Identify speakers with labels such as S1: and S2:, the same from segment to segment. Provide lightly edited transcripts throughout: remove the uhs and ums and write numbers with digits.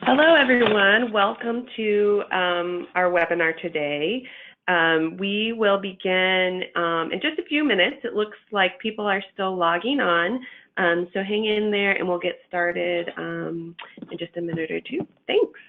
S1: Hello, everyone. Welcome to our webinar today. We will begin in just a few minutes. It looks like people are still logging on, so hang in there and we'll get started in just a minute or two. Thanks.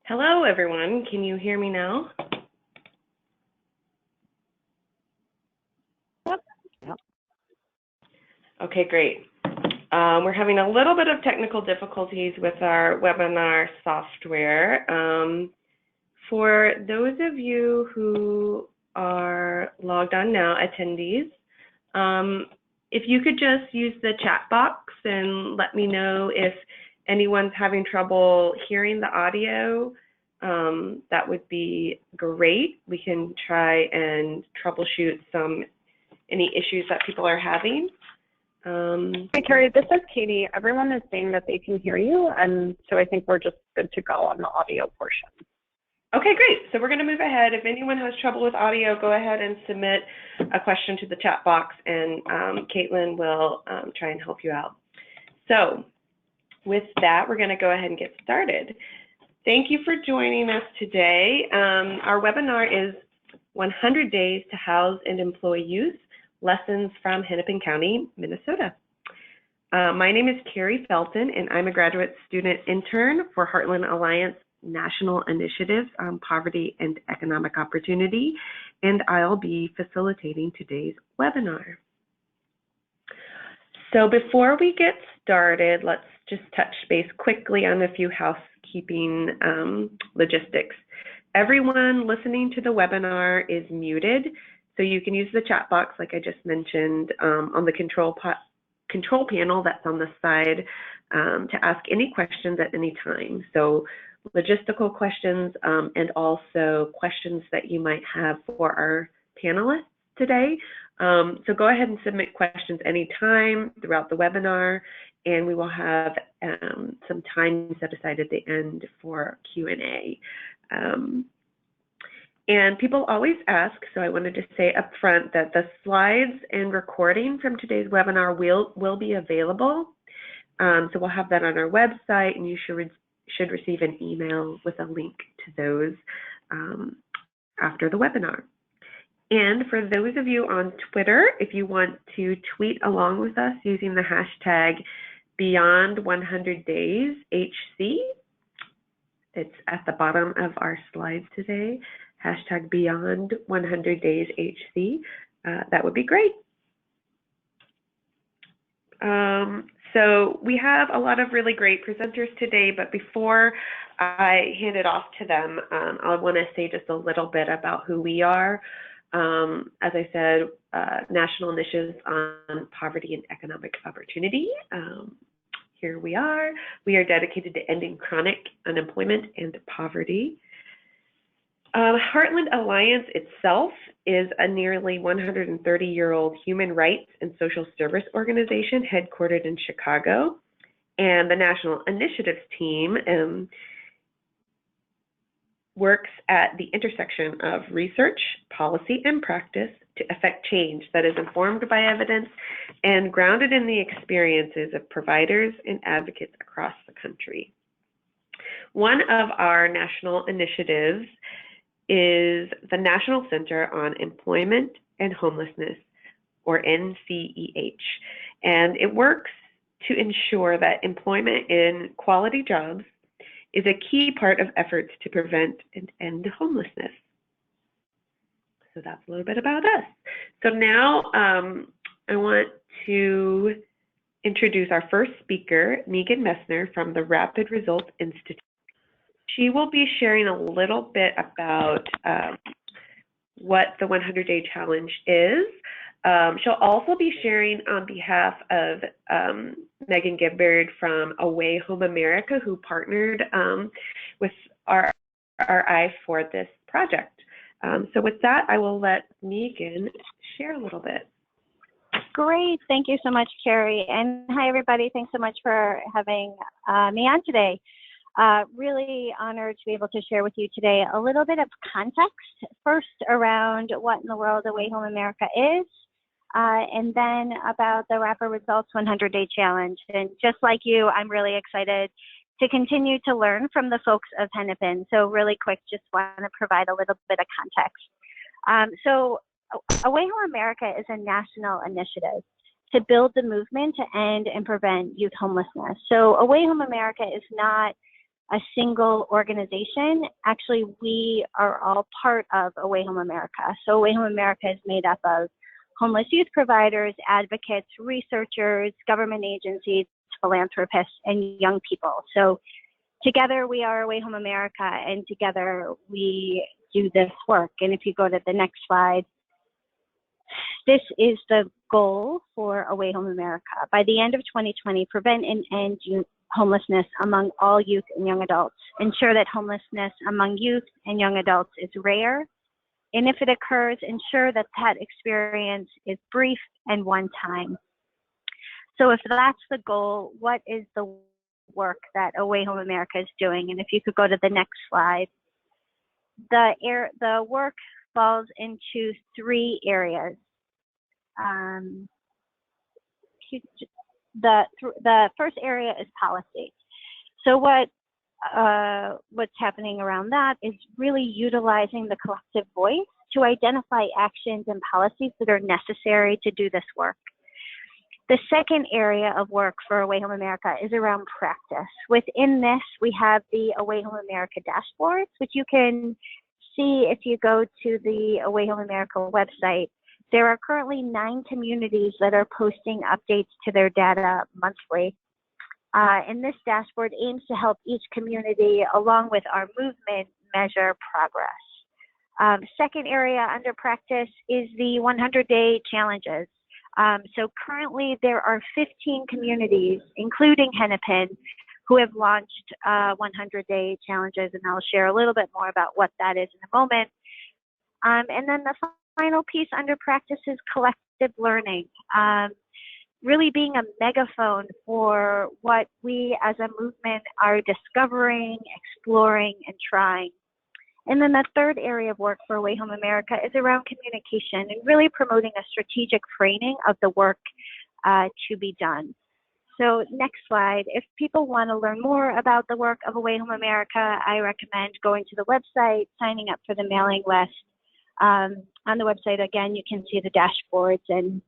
S1: Hello, everyone. Can you hear me now?
S2: Yep.
S1: Okay, great. We're having a little bit of technical difficulties with our webinar software. For those of you who are logged on now, attendees. If you could just use the chat box and let me know if anyone's having trouble hearing the audio, that would be great. We can try and troubleshoot any issues that people are having.
S2: Hey, Carrie, this is Katie. Everyone is saying that they can hear you, and so I think we're just good to go on the audio portion.
S1: Okay, great. So we're going to move ahead. If anyone has trouble with audio, go ahead and submit a question to the chat box, and Caitlin will try and help you out. So with that, we're going to go ahead and get started. Thank you for joining us today. Our webinar is 100 Days to House and Employ Youth, Lessons from Hennepin County, Minnesota. My name is Carrie Felton, and I'm a graduate student intern for Heartland Alliance National Initiatives on Poverty and Economic Opportunity, and I'll be facilitating today's webinar. So before we get started, let's just touch base quickly on a few housekeeping logistics. Everyone listening to the webinar is muted, so you can use the chat box, like I just mentioned, on the control panel that's on the side to ask any questions at any time. So logistical questions and also questions that you might have for our panelists today. So go ahead and submit questions anytime throughout the webinar, and we will have some time set aside at the end for Q&A. And people always ask, so I wanted to say up front that the slides and recording from today's webinar will be available. So we'll have that on our website, and you should receive an email with a link to those after the webinar. And for those of you on Twitter, if you want to tweet along with us using the hashtag Beyond100DaysHC, it's at the bottom of our slides today, hashtag Beyond100DaysHC, that would be great. So we have a lot of really great presenters today, but before I hand it off to them, I want to say just a little bit about who we are. As I said, National Initiatives on Poverty and Economic Opportunity. Here we are. We are dedicated to ending chronic unemployment and poverty. Heartland Alliance itself is a nearly 130-year-old human rights and social service organization headquartered in Chicago. And the National Initiatives team works at the intersection of research, policy, and practice to effect change that is informed by evidence and grounded in the experiences of providers and advocates across the country. One of our national initiatives is the National Center on Employment and Homelessness, or NCEH, and it works to ensure that employment in quality jobs is a key part of efforts to prevent and end homelessness. So that's a little bit about us. So now I want to introduce our first speaker, Meaghan Messner from the Rapid Results Institute. She will be sharing a little bit about what the 100-Day Challenge is. She'll also be sharing on behalf of Meaghan Gibbard from Away Home America, who partnered with RI for this project. So with that, I will let Meaghan share a little bit.
S3: Great. Thank you so much, Carrie. And hi, everybody. Thanks so much for having me on today. Really honored to be able to share with you today a little bit of context, first around what in the world Away Home America is, and then about the Rapid Results 100-Day Challenge. And just like you, I'm really excited to continue to learn from the folks of Hennepin. So really quick, just want to provide a little bit of context. So Away Home America is a national initiative to build the movement to end and prevent youth homelessness. So Away Home America is not a single organization. Actually, we are all part of Away Home America. So Away Home America is made up of homeless youth providers, advocates, researchers, government agencies, philanthropists, and young people. So together we are Away Home America, and together we do this work. And if you go to the next slide, this is the goal for Away Home America. By the end of 2020, prevent and end homelessness among all youth and young adults. Ensure that homelessness among youth and young adults is rare. And if it occurs, ensure that that experience is brief and one time. So if that's the goal, what is the work that Away Home America is doing? And if you could go to the next slide, the work falls into 3 areas. The first area is policy. So what's happening around that is really utilizing the collective voice to identify actions and policies that are necessary to do this work. The second area of work for Away Home America is around practice. Within this, we have the Away Home America dashboards, which you can see if you go to the Away Home America website. There are currently 9 communities that are posting updates to their data monthly. And this dashboard aims to help each community, along with our movement, measure progress. Second area under practice is the 100-day challenges. So currently there are 15 communities, including Hennepin, who have launched 100-day challenges, and I'll share a little bit more about what that is in a moment. And then the final piece under practice is collective learning, really being a megaphone for what we as a movement are discovering, exploring, and trying. And then the third area of work for Away Home America is around communication and really promoting a strategic framing of the work to be done. So next slide. If people want to learn more about the work of Away Home America, I recommend going to the website, signing up for the mailing list. On the website, again, you can see the dashboards, and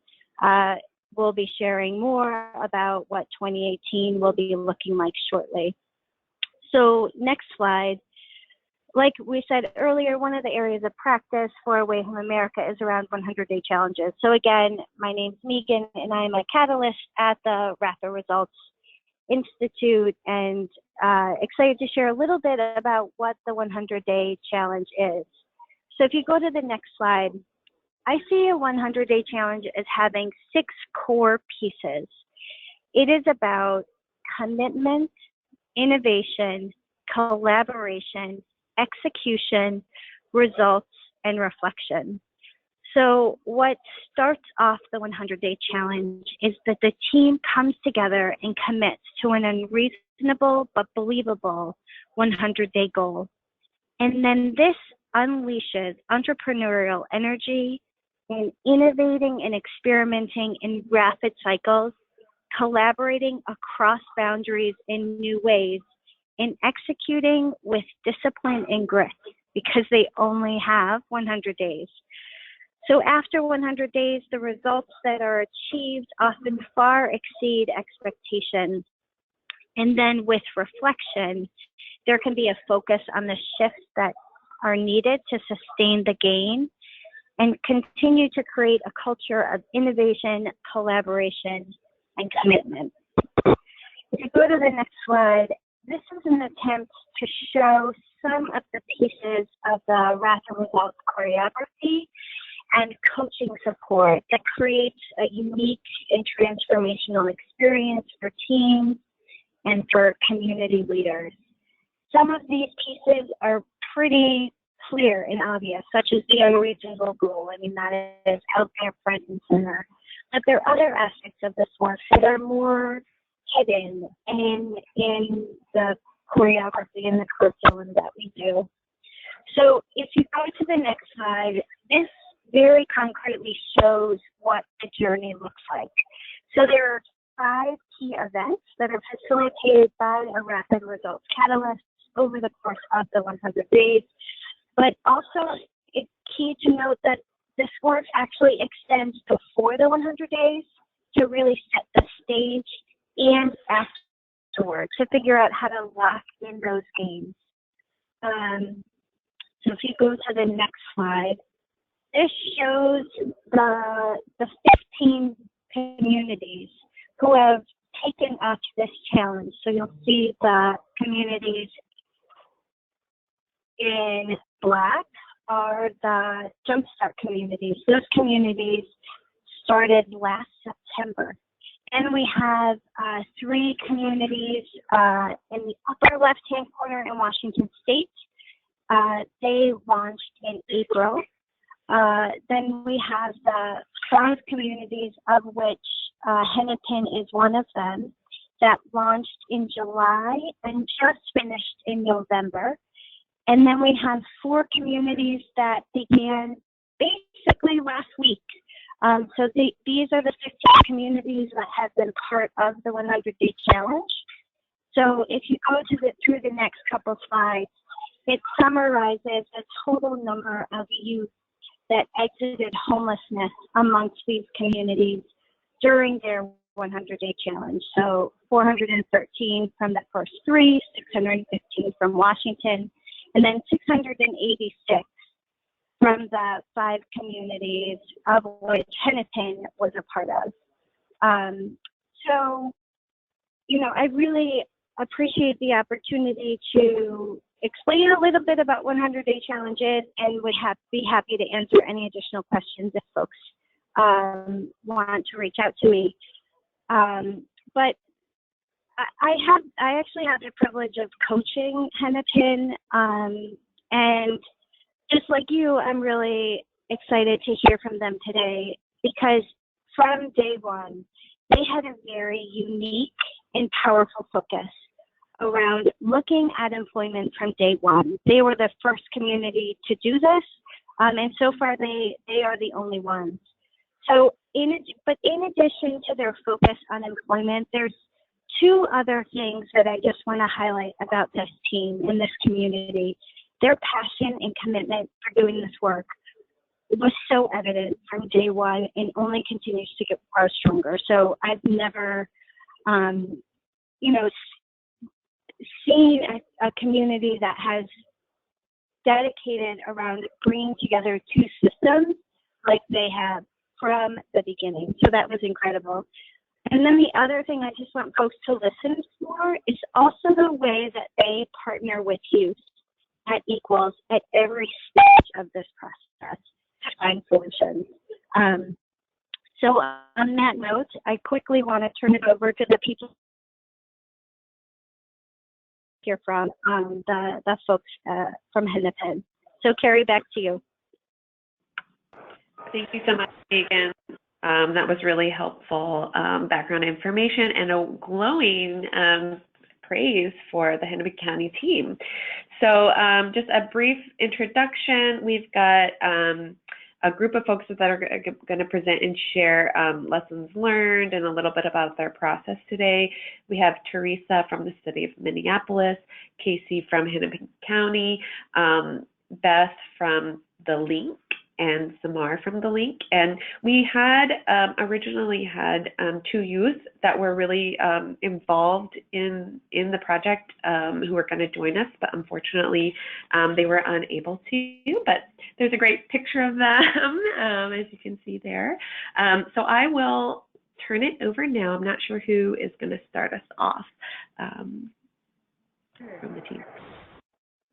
S3: we'll be sharing more about what 2018 will be looking like shortly. So next slide. Like we said earlier, one of the areas of practice for Away Home America is around 100-day challenges. So again, my name's Meaghan, and I'm a catalyst at the Rapid Results Institute, and excited to share a little bit about what the 100-day challenge is. So if you go to the next slide, I see a 100-day challenge as having 6 core pieces. It is about commitment, innovation, collaboration, execution, results, and reflection. So what starts off the 100-day challenge is that the team comes together and commits to an unreasonable but believable 100-day goal. And then this unleashes entrepreneurial energy in innovating and experimenting in rapid cycles, collaborating across boundaries in new ways, and executing with discipline and grit, because they only have 100 days. So after 100 days, the results that are achieved often far exceed expectations. And then with reflection, there can be a focus on the shifts that are needed to sustain the gain and continue to create a culture of innovation, collaboration, and commitment. If you go to the next slide, this is an attempt to show some of the pieces of the Rapid Results choreography and coaching support that creates a unique and transformational experience for teams and for community leaders. Some of these pieces are pretty clear and obvious, such as the unreasonable goal. I mean, that is out there front and center. But there are other aspects of this work that are more hidden in the choreography and the curriculum that we do. So if you go to the next slide, this very concretely shows what the journey looks like. So there are 5 key events that are facilitated by a Rapid Results Catalyst over the course of the 100 days. But also, it's key to note that this work actually extends before the 100 days to really set the stage and afterwards to figure out how to lock in those gains. So if you go to the next slide, this shows the 15 communities who have taken up this challenge. So you'll see the communities in black are the Jumpstart communities. Those communities started last September. And we have 3 communities in the upper left-hand corner in Washington State. They launched in April. Then we have the 5 communities, of which Hennepin is one of them, that launched in July and just finished in November. And then we have 4 communities that began basically last week. So these are the 15 communities that have been part of the 100-day challenge. So if you go through the next couple slides, it summarizes the total number of youth that exited homelessness amongst these communities during their 100-day challenge. So 413 from the first 3, 615 from Washington, and then 686 from the 5 communities, of which Hennepin was a part of. So, I really appreciate the opportunity to explain a little bit about 100-day challenges, and would be happy to answer any additional questions if folks want to reach out to me. But I actually have the privilege of coaching Hennepin, and just like you, I'm really excited to hear from them today, because from day one, they had a very unique and powerful focus around looking at employment from day one. They were the first community to do this, and so far they are the only ones. So, in addition to their focus on employment, there's 2 other things that I just want to highlight about this team and this community. Their passion and commitment for doing this work was so evident from day one, and only continues to get far stronger. So I've never, seen a community that has dedicated around bringing together 2 systems like they have from the beginning. So that was incredible. And then the other thing I just want folks to listen for is also the way that they partner with youth at equals at every stage of this process to find solutions. So on that note, I quickly want to turn it over to the people here from the folks from Hennepin. So Carrie, back to you.
S1: Thank you so much, Meaghan. That was really helpful background information and a glowing praise for the Hennepin County team. So just a brief introduction. We've got a group of folks that are going to present and share lessons learned and a little bit about their process today. We have Teresa from the city of Minneapolis, Casey from Hennepin County, Beth from the Link, and Cemarr from the Link. And we had originally had 2 youth that were really involved in the project who were going to join us, but unfortunately they were unable to. But there's a great picture of them, as you can see there. So I will turn it over now. I'm not sure who is going to start us off from the team.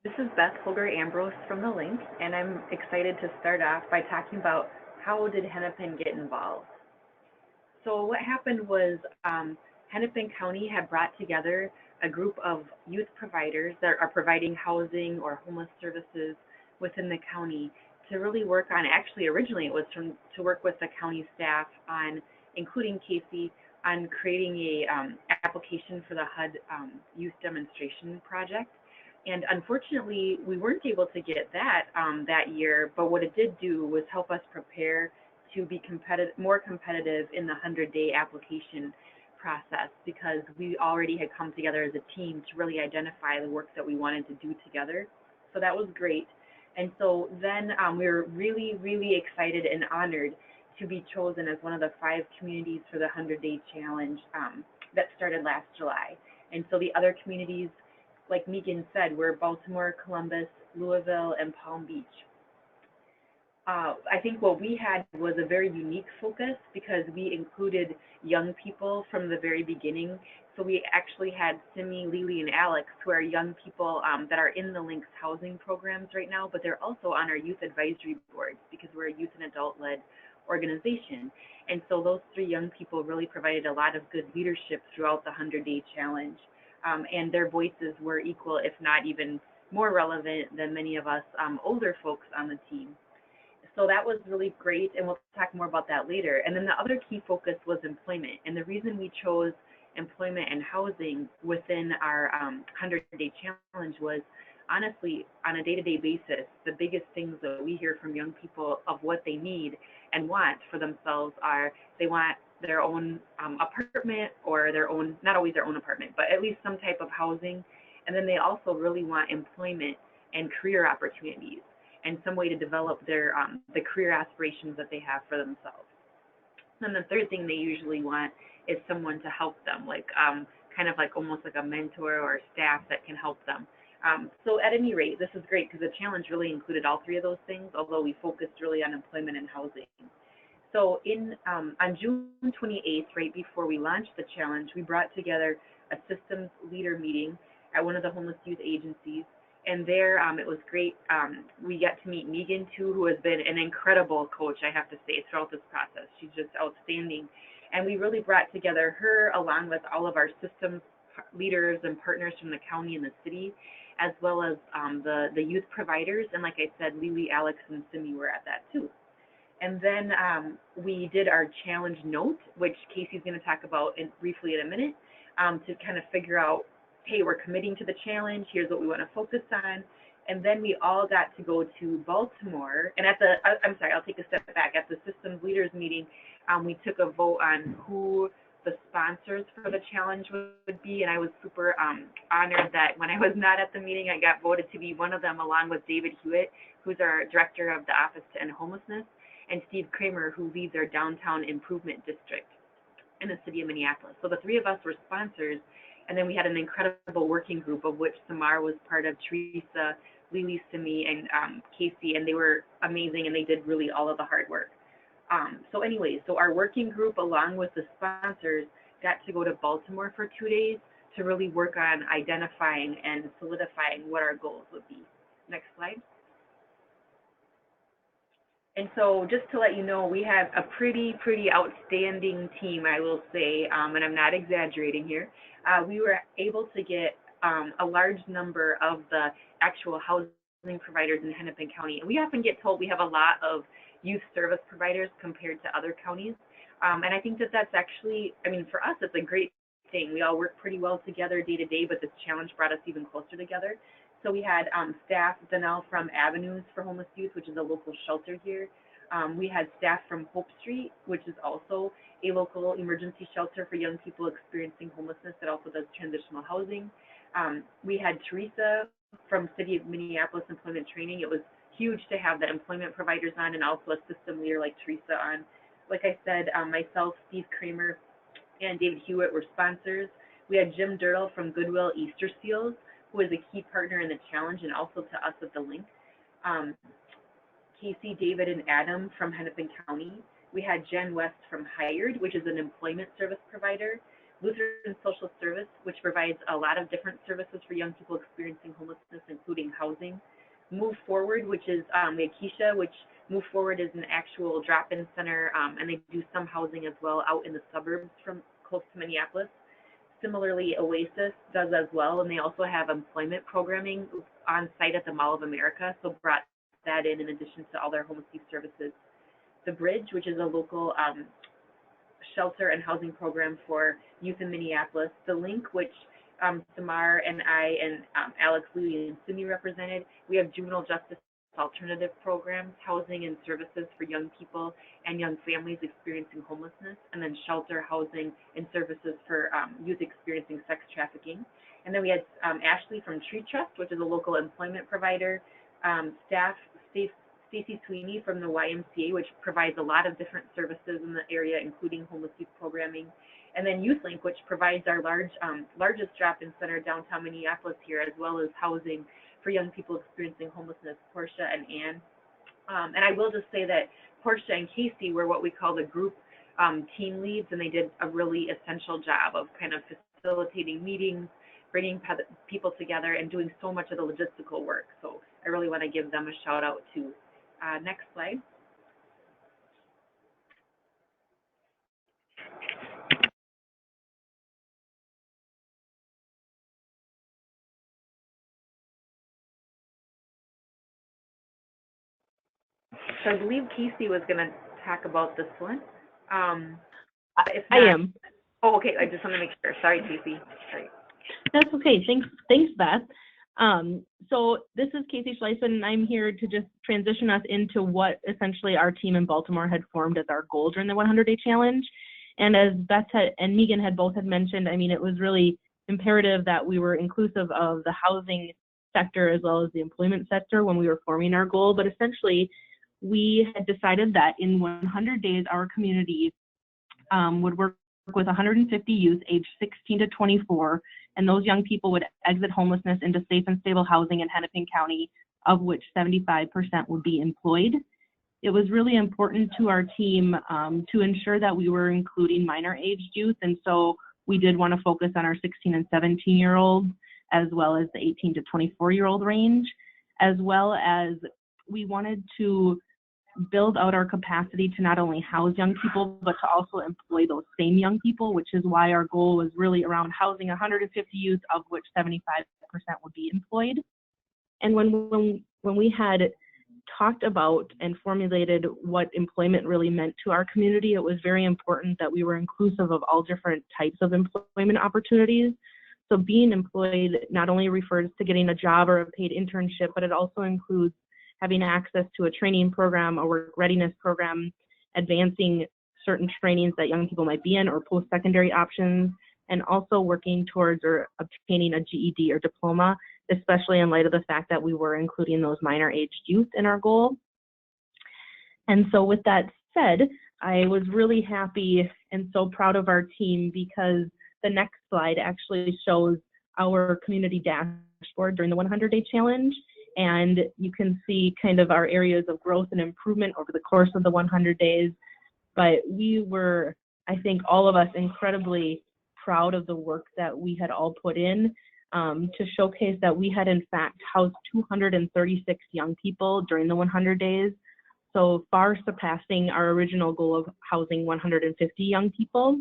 S4: This is Beth, Holger-Ambrose from the Link, and I'm excited to start off by talking about how did Hennepin get involved. So what happened was Hennepin County had brought together a group of youth providers that are providing housing or homeless services within the county to really work on, actually originally it was to work with the county staff on, including Casey, on creating a application for the HUD youth demonstration project. And unfortunately, we weren't able to get that that year, but what it did do was help us prepare to be more competitive in the 100-day application process, because we already had come together as a team to really identify the work that we wanted to do together. So that was great. And so then we were really, really excited and honored to be chosen as one of the 5 communities for the 100-day challenge that started last July. And so the other communities, like Meaghan said, we're Baltimore, Columbus, Louisville, and Palm Beach. I think what we had was a very unique focus because we included young people from the very beginning. So we actually had Simi, Lily, and Alex, who are young people that are in the Link's housing programs right now, but they're also on our youth advisory boards because we're a youth and adult-led organization. And so those three young people really provided a lot of good leadership throughout the 100-day challenge. And their voices were equal, if not even more relevant than many of us older folks on the team. So that was really great, and we'll talk more about that later. And then the other key focus was employment. And the reason we chose employment and housing within our 100-day challenge was, honestly, on a day-to-day basis, the biggest things that we hear from young people of what they need and want for themselves are they want their own apartment or their own, not always their own apartment, but at least some type of housing. And then they also really want employment and career opportunities and some way to develop their the career aspirations that they have for themselves. And the third thing they usually want is someone to help them, like kind of like almost like a mentor or staff that can help them. So at any rate, this is great because the challenge really included all three of those things, although we focused really on employment and housing. So on June 28th, right before we launched the challenge, we brought together a systems leader meeting at one of the homeless youth agencies. And there, it was great. We got to meet Meaghan, too, who has been an incredible coach, I have to say, throughout this process. She's just outstanding. And we really brought together her along with all of our systems leaders and partners from the county and the city, as well as the youth providers. And like I said, Lily, Alex, and Simi were at that, too. And then we did our challenge note, which Casey's going to talk about briefly in a minute, to kind of figure out, hey, we're committing to the challenge, here's what we want to focus on. And then we all got to go to Baltimore. And I'm sorry, I'll take a step back. At the systems leaders meeting, we took a vote on who the sponsors for the challenge would be. And I was super honored that when I was not at the meeting, I got voted to be one of them, along with David Hewitt, who's our director of the Office to End Homelessness, and Steve Kramer, who leads our downtown improvement district in the city of Minneapolis. So the three of us were sponsors. And then we had an incredible working group of which Cemarr was part of, Teresa, Lily, Simi, and Casey, and they were amazing, and they did really all of the hard work. So anyways, so our working group, along with the sponsors, got to go to Baltimore for 2 days to really work on identifying and solidifying what our goals would be. Next slide. And so just to let you know, we have a pretty outstanding team, I will say, and I'm not exaggerating here. We were able to get a large number of the actual housing providers in Hennepin County. And we often get told we have a lot of youth service providers compared to other counties. And I think that that's actually, I mean, for us, it's a great thing. We all work pretty well together day to day, but this challenge brought us even closer together. So we had staff, Danelle from Avenues for Homeless Youth, which is a local shelter here. We had staff from Hope Street, which is also a local emergency shelter for young people experiencing homelessness that also does transitional housing. We had Teresa from City of Minneapolis Employment Training. It was huge to have the employment providers on and also a system leader like Teresa on. Like I said, myself, Steve Kramer, and David Hewitt were sponsors. We had Jim Durrell from Goodwill Easter Seals, who is a key partner in the challenge and also to us at the Link. Casey, David, and Adam from Hennepin County. We had Jen West from Hired, which is an employment service provider. Lutheran Social Service, which provides a lot of different services for young people experiencing homelessness, including housing. Move Forward, which is we had Keisha, which Move Forward is an actual drop-in center, and they do some housing as well out in the suburbs from close to Minneapolis. Similarly, Oasis does as well, and they also have employment programming on site at the Mall of America, so brought that in addition to all their homeless youth services. The Bridge, which is a local shelter and housing program for youth in Minneapolis. The Link, which Cemarr and I and Alex, Lee, and Simi represented. We have juvenile justice alternative programs, housing and services for young people and young families experiencing homelessness, and then shelter, housing, and services for youth experiencing sex trafficking. And then we had Ashley from Tree Trust, which is a local employment provider, staff, Stacey Sweeney from the YMCA, which provides a lot of different services in the area, including homeless youth programming. And then YouthLink, which provides our largest drop-in center downtown Minneapolis here, as well as housing for young people experiencing homelessness, Portia and Ann. And I will just say that Portia and Casey were what we call the group team leads, and they did a really essential job of kind of facilitating meetings, bringing people together, and doing so much of the logistical work. So I really want to give them a shout out too. Next slide. So I believe Casey was going to talk about this one.
S5: I am.
S4: Oh, okay. I just want to make sure. Sorry, Casey. Sorry.
S5: That's okay. Thanks, Beth. So this is Casey Schleisman, and I'm here to just transition us into what essentially our team in Baltimore had formed as our goal during the 100-day challenge. And as Beth and Meaghan had both mentioned, I mean, it was really imperative that we were inclusive of the housing sector as well as the employment sector when we were forming our goal. But essentially, we had decided that in 100 days, our community would work with 150 youth aged 16 to 24, and those young people would exit homelessness into safe and stable housing in Hennepin County, of which 75% would be employed. It was really important to our team to ensure that we were including minor-aged youth, and so we did want to focus on our 16 and 17-year-olds, as well as the 18 to 24-year-old range, as well as we wanted to build out our capacity to not only house young people, but to also employ those same young people, which is why our goal was really around housing 150 youth, of which 75% would be employed. And when we had talked about and formulated what employment really meant to our community, it was very important that we were inclusive of all different types of employment opportunities. So being employed not only refers to getting a job or a paid internship, but it also includes having access to a training program, a work readiness program, advancing certain trainings that young people might be in, or post-secondary options, and also working towards or obtaining a GED or diploma, especially in light of the fact that we were including those minor-aged youth in our goal. And so with that said, I was really happy and so proud of our team, because the next slide actually shows our community dashboard during the 100-day challenge. And you can see kind of our areas of growth and improvement over the course of the 100 days. But we were, I think, all of us incredibly proud of the work that we had all put in to showcase that we had in fact housed 236 young people during the 100 days. So far surpassing our original goal of housing 150 young people.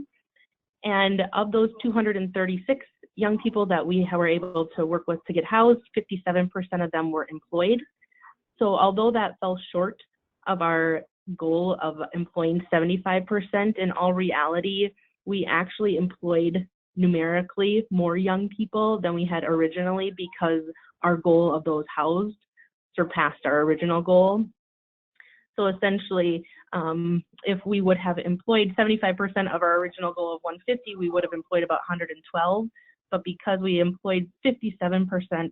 S5: And of those 236 young people that we were able to work with to get housed, 57% of them were employed. So although that fell short of our goal of employing 75%, in all reality, we actually employed numerically more young people than we had originally, because our goal of those housed surpassed our original goal. So essentially, if we would have employed 75% of our original goal of 150, we would have employed about 112. But because we employed 57%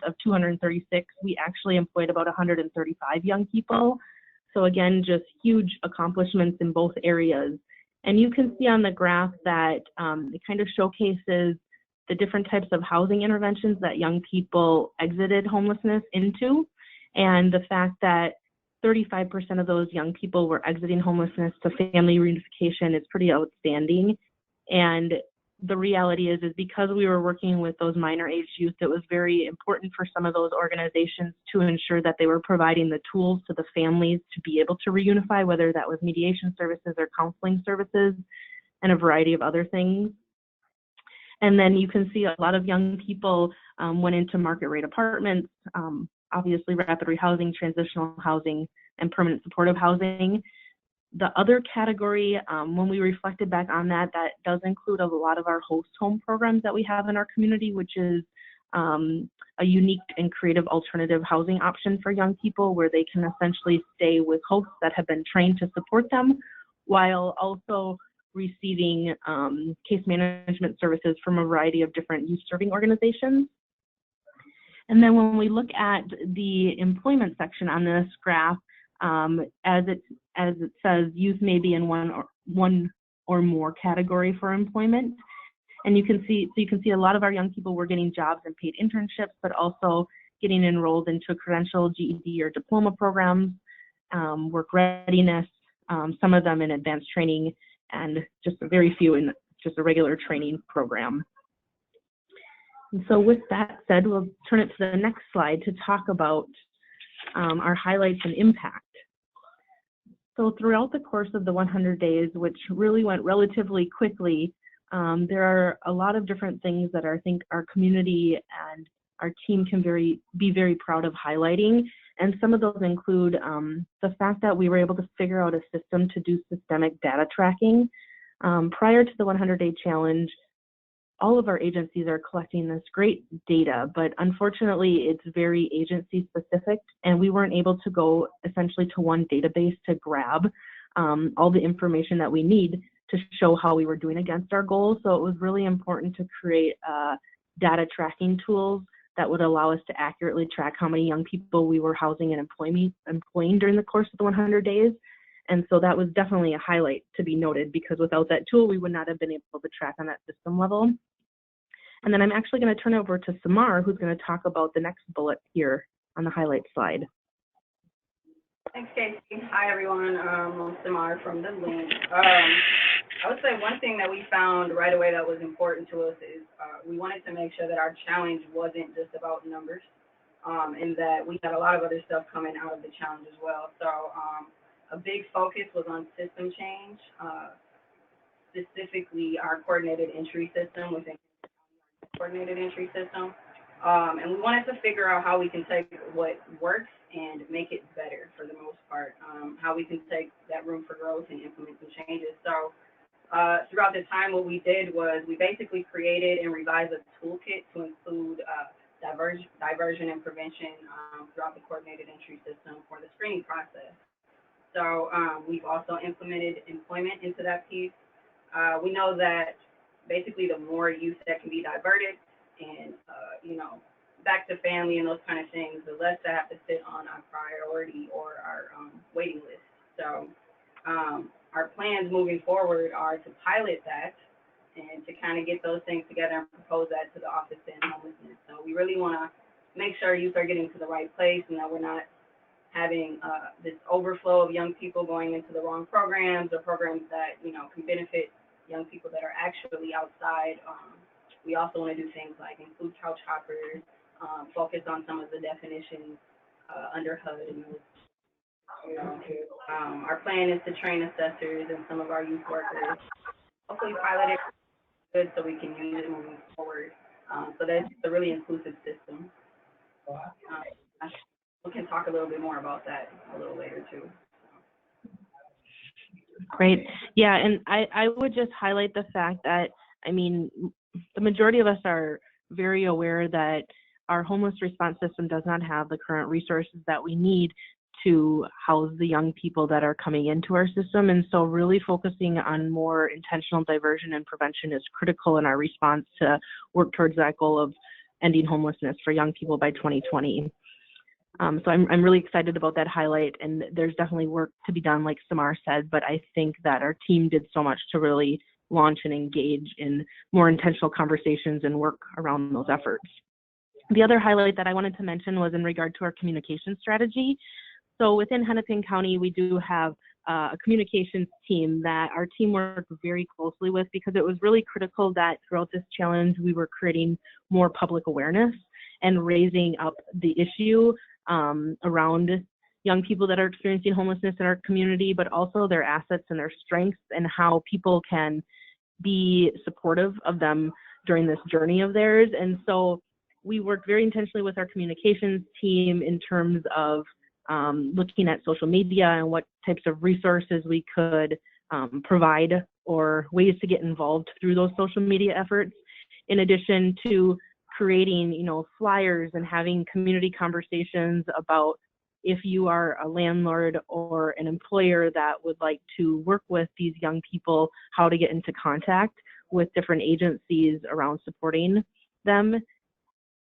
S5: of 236, we actually employed about 135 young people. So again, just huge accomplishments in both areas. And you can see on the graph that it kind of showcases the different types of housing interventions that young people exited homelessness into, and the fact that 35% of those young people were exiting homelessness to family reunification is pretty outstanding. And the reality is because we were working with those minor-aged youth, it was very important for some of those organizations to ensure that they were providing the tools to the families to be able to reunify, whether that was mediation services or counseling services and a variety of other things. And then you can see a lot of young people went into market rate apartments, obviously rapid rehousing, transitional housing, and permanent supportive housing. The other category, when we reflected back on that, that does include a lot of our host home programs that we have in our community, which is a unique and creative alternative housing option for young people, where they can essentially stay with hosts that have been trained to support them, while also receiving case management services from a variety of different youth serving organizations. And then when we look at the employment section on this graph, as it says, youth may be in one or more category for employment. And you can see a lot of our young people were getting jobs and paid internships, but also getting enrolled into credential, GED, or diploma programs, work readiness, some of them in advanced training, and just a very few in just a regular training program. And so with that said, we'll turn it to the next slide to talk about our highlights and impact. So throughout the course of the 100 days, which really went relatively quickly, there are a lot of different things that I think our community and our team can be very proud of highlighting. And some of those include the fact that we were able to figure out a system to do systemic data tracking. Prior to the 100-day challenge, all of our agencies are collecting this great data, but unfortunately it's very agency specific, and we weren't able to go essentially to one database to grab all the information that we need to show how we were doing against our goals. So it was really important to create data tracking tools that would allow us to accurately track how many young people we were housing and employing during the course of the 100 days. And so that was definitely a highlight to be noted, because without that tool, we would not have been able to track on that system level. And then I'm actually going to turn over to Cemarr, who's going to talk about the next bullet here on the highlight slide.
S6: Thanks, Casey. Hi, everyone. I'm Cemarr from the link. I would say one thing that we found right away that was important to us is we wanted to make sure that our challenge wasn't just about numbers, and that we had a lot of other stuff coming out of the challenge as well. So a big focus was on system change, specifically our coordinated entry system within coordinated entry system. And we wanted to figure out how we can take what works and make it better for the most part, how we can take that room for growth and implement some changes. So throughout the time, what we did was we basically created and revised a toolkit to include diversion and prevention throughout the coordinated entry system for the screening process. So we've also implemented employment into that piece. We know that basically the more youth that can be diverted and, back to family and those kind of things, the less that have to sit on our priority or our waiting list. So our plans moving forward are to pilot that and to kind of get those things together and propose that to the Office of Homelessness. So we really want to make sure youth are getting to the right place and that we're not having this overflow of young people going into the wrong programs or programs that, can benefit young people that are actually outside. We also want to do things like include couch hoppers, focus on some of the definitions under HUD. Our plan is to train assessors and some of our youth workers. Hopefully pilot it good so we can use it moving forward. So that's a really inclusive system. We can talk a little bit more about that a little later too.
S5: Great. Yeah, and I would just highlight the fact that, the majority of us are very aware that our homeless response system does not have the current resources that we need to house the young people that are coming into our system. And so really focusing on more intentional diversion and prevention is critical in our response to work towards that goal of ending homelessness for young people by 2020. So I'm really excited about that highlight, and there's definitely work to be done, like Cemarr said, but I think that our team did so much to really launch and engage in more intentional conversations and work around those efforts. The other highlight that I wanted to mention was in regard to our communication strategy. So within Hennepin County, we do have a communications team that our team worked very closely with, because it was really critical that throughout this challenge, we were creating more public awareness and raising up the issue around young people that are experiencing homelessness in our community, but also their assets and their strengths and how people can be supportive of them during this journey of theirs. And so we worked very intentionally with our communications team in terms of looking at social media and what types of resources we could provide or ways to get involved through those social media efforts, in addition to creating, flyers and having community conversations about if you are a landlord or an employer that would like to work with these young people, how to get into contact with different agencies around supporting them.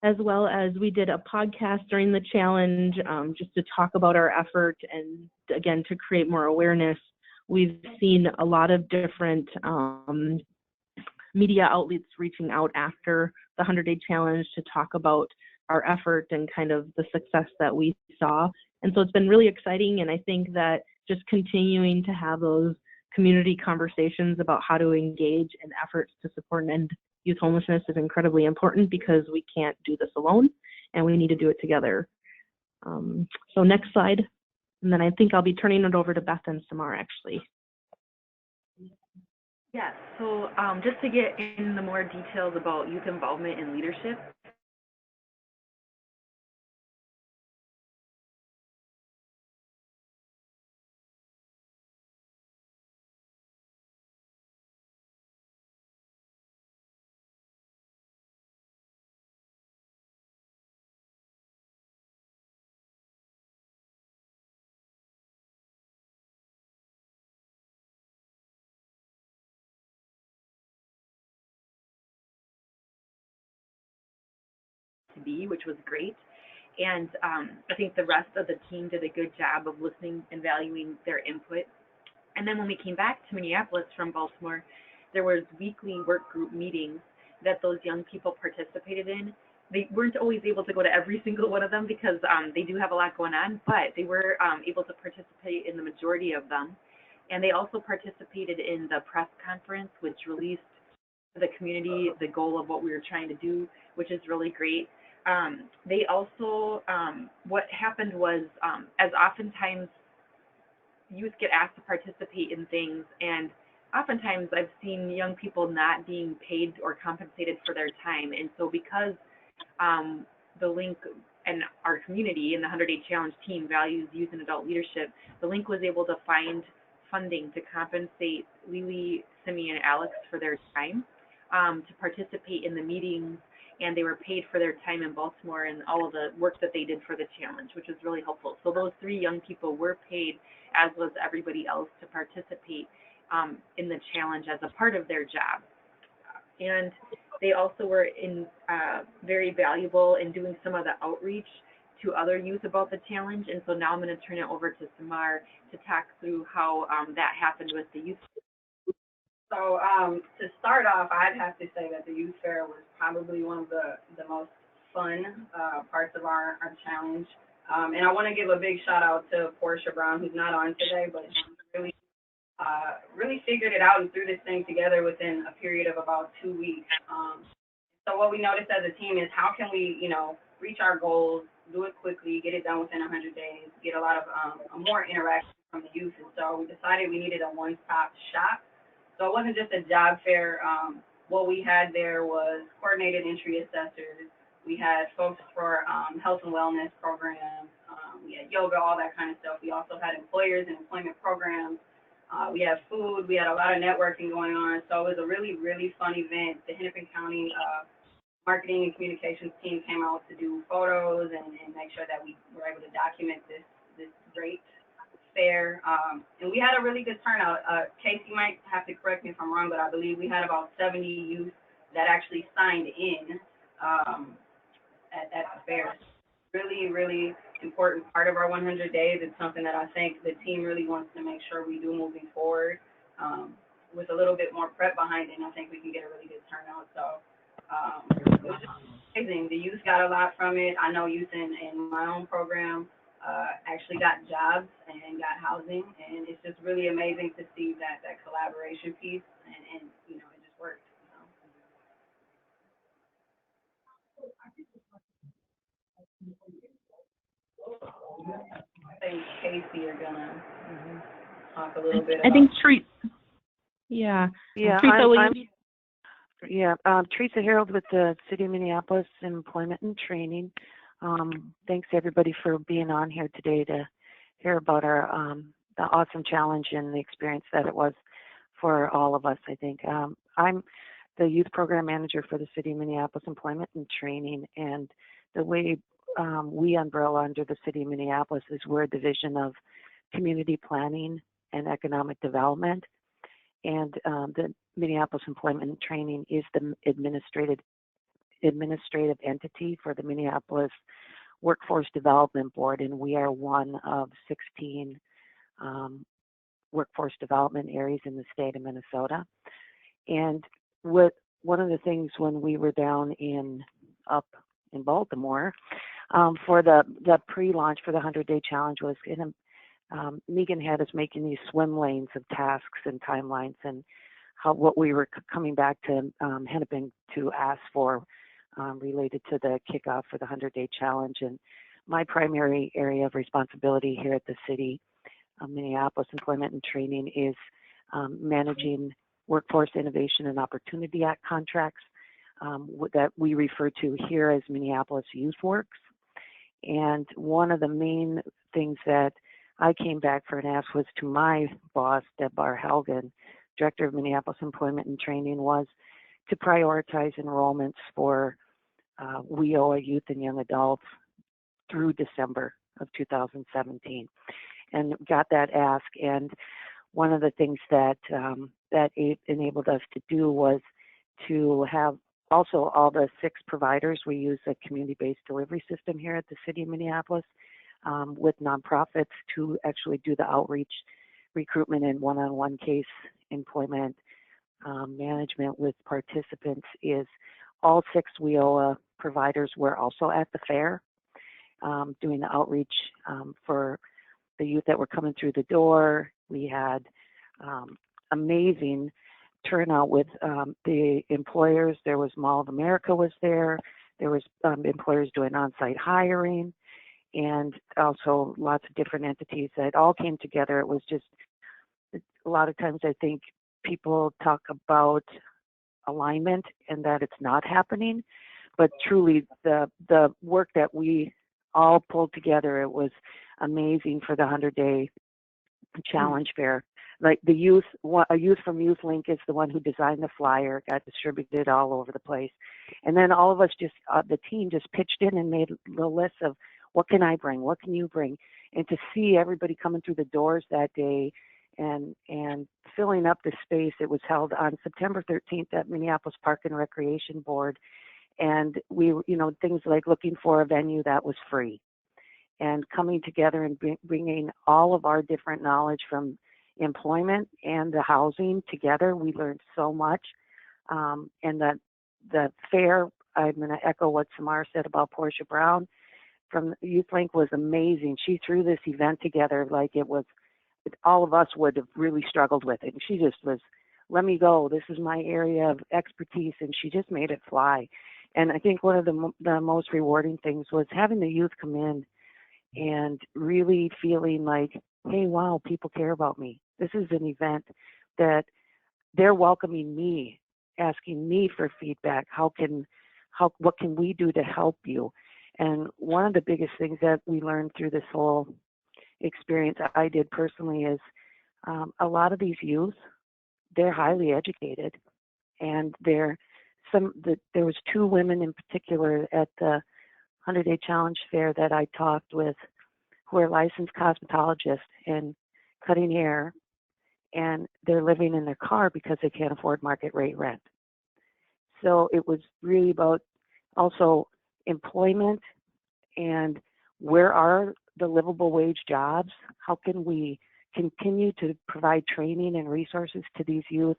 S5: As well as we did a podcast during the challenge just to talk about our effort and, again, to create more awareness. We've seen a lot of different media outlets reaching out after the 100-day challenge to talk about our effort and kind of the success that we saw. And so it's been really exciting, and I think that just continuing to have those community conversations about how to engage in efforts to support and end youth homelessness is incredibly important, because we can't do this alone, and we need to do it together. So next slide, and then I think I'll be turning it over to Beth and Cemarr, actually.
S4: Yes, so just to get in the more details about youth involvement and leadership, to be, which was great. And I think the rest of the team did a good job of listening and valuing their input. And then when we came back to Minneapolis from Baltimore, there was weekly work group meetings that those young people participated in. They weren't always able to go to every single one of them because they do have a lot going on, but they were able to participate in the majority of them. And they also participated in the press conference, which released to the community the goal of what we were trying to do, which is really great. They also, what happened was, as oftentimes youth get asked to participate in things, and oftentimes I've seen young people not being paid or compensated for their time. And so because the Link and our community and the 100-Day Challenge team values youth and adult leadership, the Link was able to find funding to compensate Lily, Simi, and Alex for their time to participate in the meetings, and they were paid for their time in Baltimore and all of the work that they did for the challenge, which was really helpful. So those 3 young people were paid, as was everybody else, to participate in the challenge as a part of their job. And they also were very valuable in doing some of the outreach to other youth about the challenge. And so now I'm going to turn it over to Cemarr to talk through how that happened with the youth.
S6: So to start off, I'd have to say that the youth fair was probably one of the most fun parts of our challenge. And I want to give a big shout out to Portia Brown, who's not on today, but she really figured it out and threw this thing together within a period of about 2 weeks. So what we noticed as a team is how can we, reach our goals, do it quickly, get it done within 100 days, get a lot of more interaction from the youth. And so we decided we needed a one-stop shop. So it wasn't just a job fair. What we had there was coordinated entry assessors. We had folks for health and wellness programs. We had yoga, all that kind of stuff. We also had employers and employment programs. We had food. We had a lot of networking going on. So it was a really, really fun event. The Hennepin County marketing and communications team came out to do photos and make sure that we were able to document this great fair. And we had a really good turnout. Casey might have to correct me if I'm wrong, but I believe we had about 70 youth that actually signed in at the fair. Really, really important part of our 100 days. It's something that I think the team really wants to make sure we do moving forward. With a little bit more prep behind it, and I think we can get a really good turnout. So it was just amazing. The youth got a lot from it. I know youth in my own program actually got jobs and got housing, and it's just really amazing to see that collaboration piece, and it just worked. I think Casey are gonna talk a little bit about.
S5: I think Teresa. Yeah.
S7: Teresa Harrold with the City of Minneapolis Employment and Training. Thanks everybody for being on here today to hear about our the awesome challenge and the experience that it was for all of us. I think I'm the youth program manager for the City of Minneapolis Employment and Training, and the way we umbrella under the City of Minneapolis is we're a division of community planning and economic development, and the Minneapolis Employment and Training is the administrative entity for the Minneapolis Workforce Development Board, and we are one of 16 workforce development areas in the state of Minnesota. And one of the things when we were up in Baltimore, For the pre-launch for the 100-day challenge was Meaghan had us making these swim lanes of tasks and timelines and what we were coming back to Hennepin to ask for related to the kickoff for the 100-day challenge. And my primary area of responsibility here at the City of Minneapolis Employment and Training is managing Workforce Innovation and Opportunity Act contracts that we refer to here as Minneapolis Youth Works. And one of the main things that I came back for and asked was to my boss, Deb Helgen, Director of Minneapolis Employment and Training, was to prioritize enrollments for WIOA youth and young adults through December of 2017, and got that ask. And one of the things that that enabled us to do was to have also all the 6 providers. We use a community-based delivery system here at the City of Minneapolis with nonprofits to actually do the outreach, recruitment, and one-on-one case employment management with participants. Is all 6 WIOA providers were also at the fair doing the outreach for the youth that were coming through the door. We had amazing turnout with the employers. There was Mall of America was there. There was employers doing on-site hiring, and also lots of different entities that all came together. It was just, a lot of times I think people talk about alignment and that it's not happening, but truly the work that we all pulled together, it was amazing for the 100-day challenge fair. Like a youth from YouthLink is the one who designed the flyer, got distributed all over the place. And then all of us just, the team just pitched in and made the list of what can I bring, what can you bring? And to see everybody coming through the doors that day and filling up the space. It was held on September 13th at Minneapolis Park and Recreation Board. And we, things like looking for a venue that was free and coming together and bringing all of our different knowledge from employment and the housing together. We learned so much. And that the fair, I'm going to echo what Cemarr said about Portia Brown from YouthLink, was amazing. She threw this event together like it was, all of us would have really struggled with it. And she just was, let me go. This is my area of expertise. And she just made it fly. And I think one of the most rewarding things was having the youth come in and really feeling like, hey, wow, people care about me. This is an event that they're welcoming me, asking me for feedback. What can we do to help you? And one of the biggest things that we learned through this whole experience I did personally is a lot of these youth, they're highly educated, and there was 2 women in particular at the 100-Day Challenge Fair that I talked with who are licensed cosmetologists and cutting hair, and they're living in their car because they can't afford market rate rent. So it was really about also employment and where are the livable wage jobs? How can we continue to provide training and resources to these youth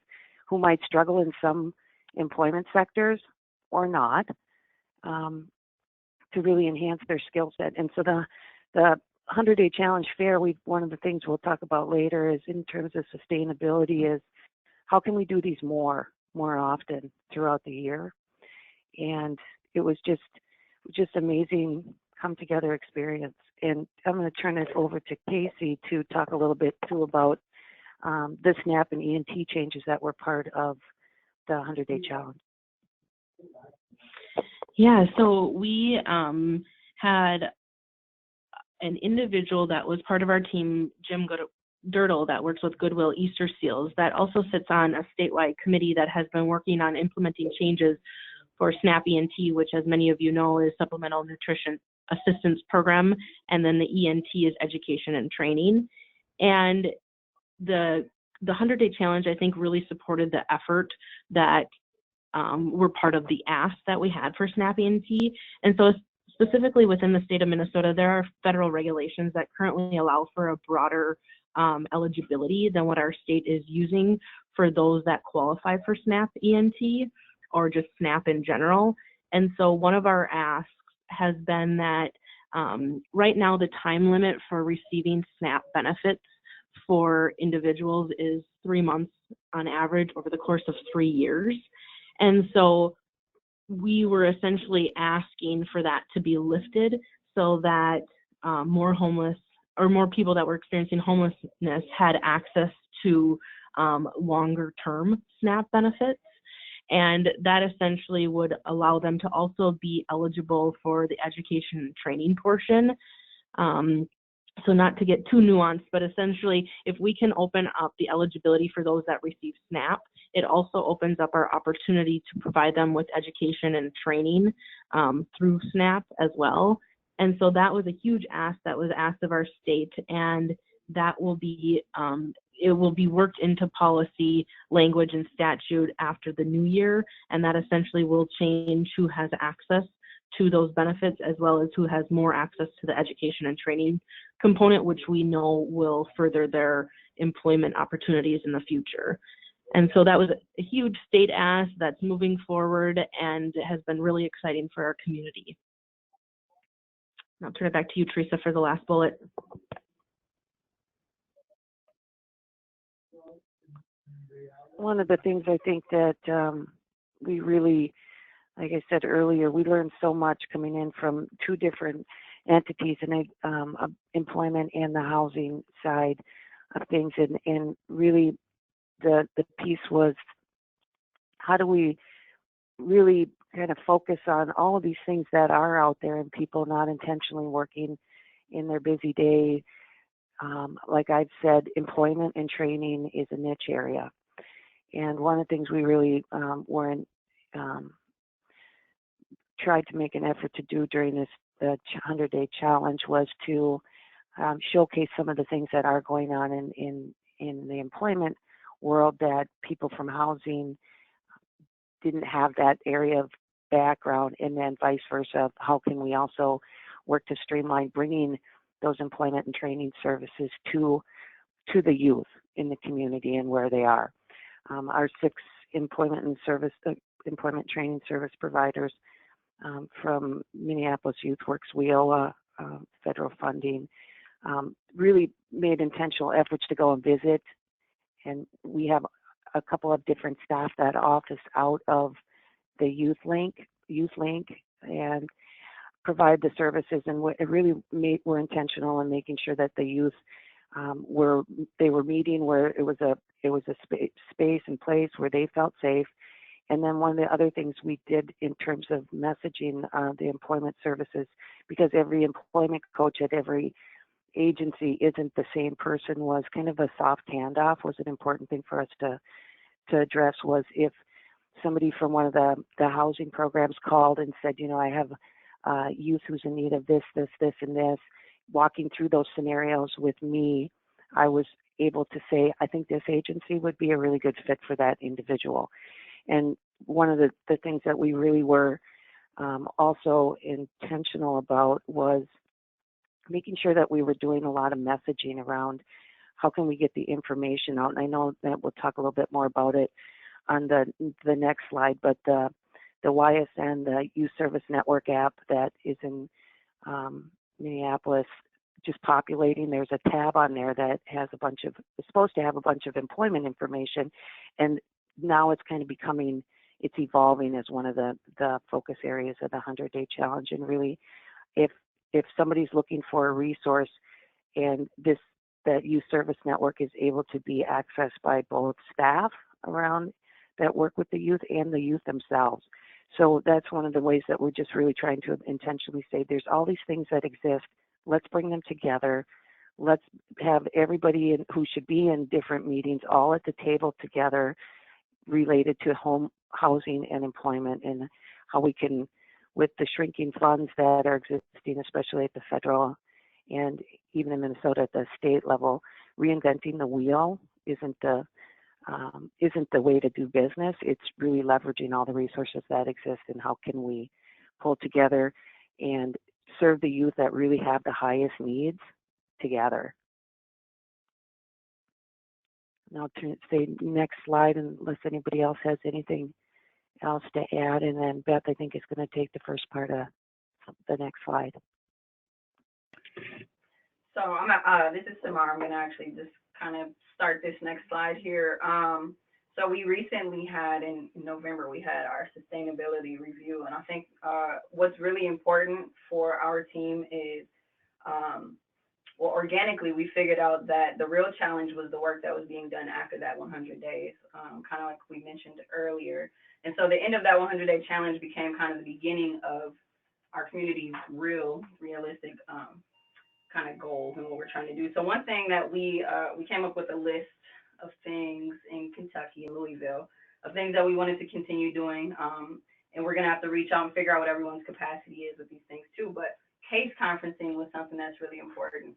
S7: who might struggle in some employment sectors or not, to really enhance their skill set. And so the 100-Day Challenge Fair, one of the things we'll talk about later is in terms of sustainability is how can we do these more often throughout the year? And it was just amazing come together experience. And I'm going to turn it over to Casey to talk a little bit too about the SNAP and Ent changes that were part of the 100-Day Challenge.
S5: Yeah, so we had an individual that was part of our team, Jim Dirtle, that works with Goodwill Easter Seals, that also sits on a statewide committee that has been working on implementing changes for SNAP Ent, which, as many of you know, is Supplemental Nutrition Assistance Program, and then the Ent is Education and Training. And the 100-Day Challenge, I think, really supported the effort that were part of the ask that we had for SNAP Ent. And so specifically within the state of Minnesota, there are federal regulations that currently allow for a broader eligibility than what our state is using for those that qualify for SNAP Ent or just SNAP in general. And so one of our asks has been that right now the time limit for receiving SNAP benefits for individuals is 3 months on average over the course of 3 years. And so we were essentially asking for that to be lifted so that more homeless or more people that were experiencing homelessness had access to longer term SNAP benefits. And that essentially would allow them to also be eligible for the education and training portion. So not to get too nuanced, but essentially if we can open up the eligibility for those that receive SNAP, it also opens up our opportunity to provide them with education and training through SNAP as well. And so that was a huge ask that was asked of our state, and that will be it will be worked into policy, language, and statute after the new year, and that essentially will change who has access to those benefits as well as who has more access to the education and training component, which we know will further their employment opportunities in the future. And so that was a huge state ask that's moving forward and has been really exciting for our community. I'll turn it back to you, Teresa, for the last bullet.
S7: One of the things I think that we really, like I said earlier, we learned so much coming in from 2 different entities, and employment and the housing side of things, and really the piece was, how do we really kind of focus on all of these things that are out there and people not intentionally working in their busy day. Like I've said, employment and training is a niche area. And one of the things we really tried to make an effort to do during this 100-day challenge was to showcase some of the things that are going on in the employment world that people from housing didn't have that area of background, and then vice versa. How can we also work to streamline bringing those employment and training services to the youth in the community and where they are? Our 6 employment training service providers from Minneapolis Youth Works, WIOA, federal funding, really made intentional efforts to go and visit. And we have a couple of different staff that office out of the Youth Link, and provide the services. And we're intentional in making sure that the youth were meeting where it was a space and place where they felt safe. And then one of the other things we did in terms of messaging the employment services, because every employment coach at every agency isn't the same person, was kind of a soft handoff. Was an important thing for us to address, was if somebody from one of the housing programs called and said, I have youth who's in need of this, and this, walking through those scenarios with me, I was able to say, I think this agency would be a really good fit for that individual. And one of the things that we really were also intentional about was making sure that we were doing a lot of messaging around how can we get the information out. And I know that we'll talk a little bit more about it on the next slide, but the YSN, the Youth Service Network app that is in Minneapolis, just populating. There's a tab on there that has it's supposed to have a bunch of employment information, and now it's kind of it's evolving as one of the focus areas of the 100-day challenge. And really, if somebody's looking for a resource, and that Youth Service Network is able to be accessed by both staff around that work with the youth and the youth themselves. So that's one of the ways that we're just really trying to intentionally say there's all these things that exist. Let's bring them together. Let's have everybody who should be in different meetings all at the table together, related to home, housing, and employment, and how we can, with the shrinking funds that are existing, especially at the federal and even in Minnesota at the state level, reinventing the wheel isn't the way to do business. It's really leveraging all the resources that exist, and how can we pull together and serve the youth that really have the highest needs together. Now to say next slide, unless anybody else has anything else to add, and then Beth, I think, is going to take the first part of the next slide.
S6: So this is Cemarr. I'm going to actually just kind of start this next slide here. So we recently had, in November, we had our sustainability review. And I think what's really important for our team is, well, organically, we figured out that the real challenge was the work that was being done after that 100 days, kind of like we mentioned earlier. And so the end of that 100-day challenge became kind of the beginning of our community's realistic kind of goals and what we're trying to do. So one thing that we came up with a list of things in Kentucky and Louisville of things that we wanted to continue doing, and we're going to have to reach out and figure out what everyone's capacity is with these things too. But case conferencing was something that's really important.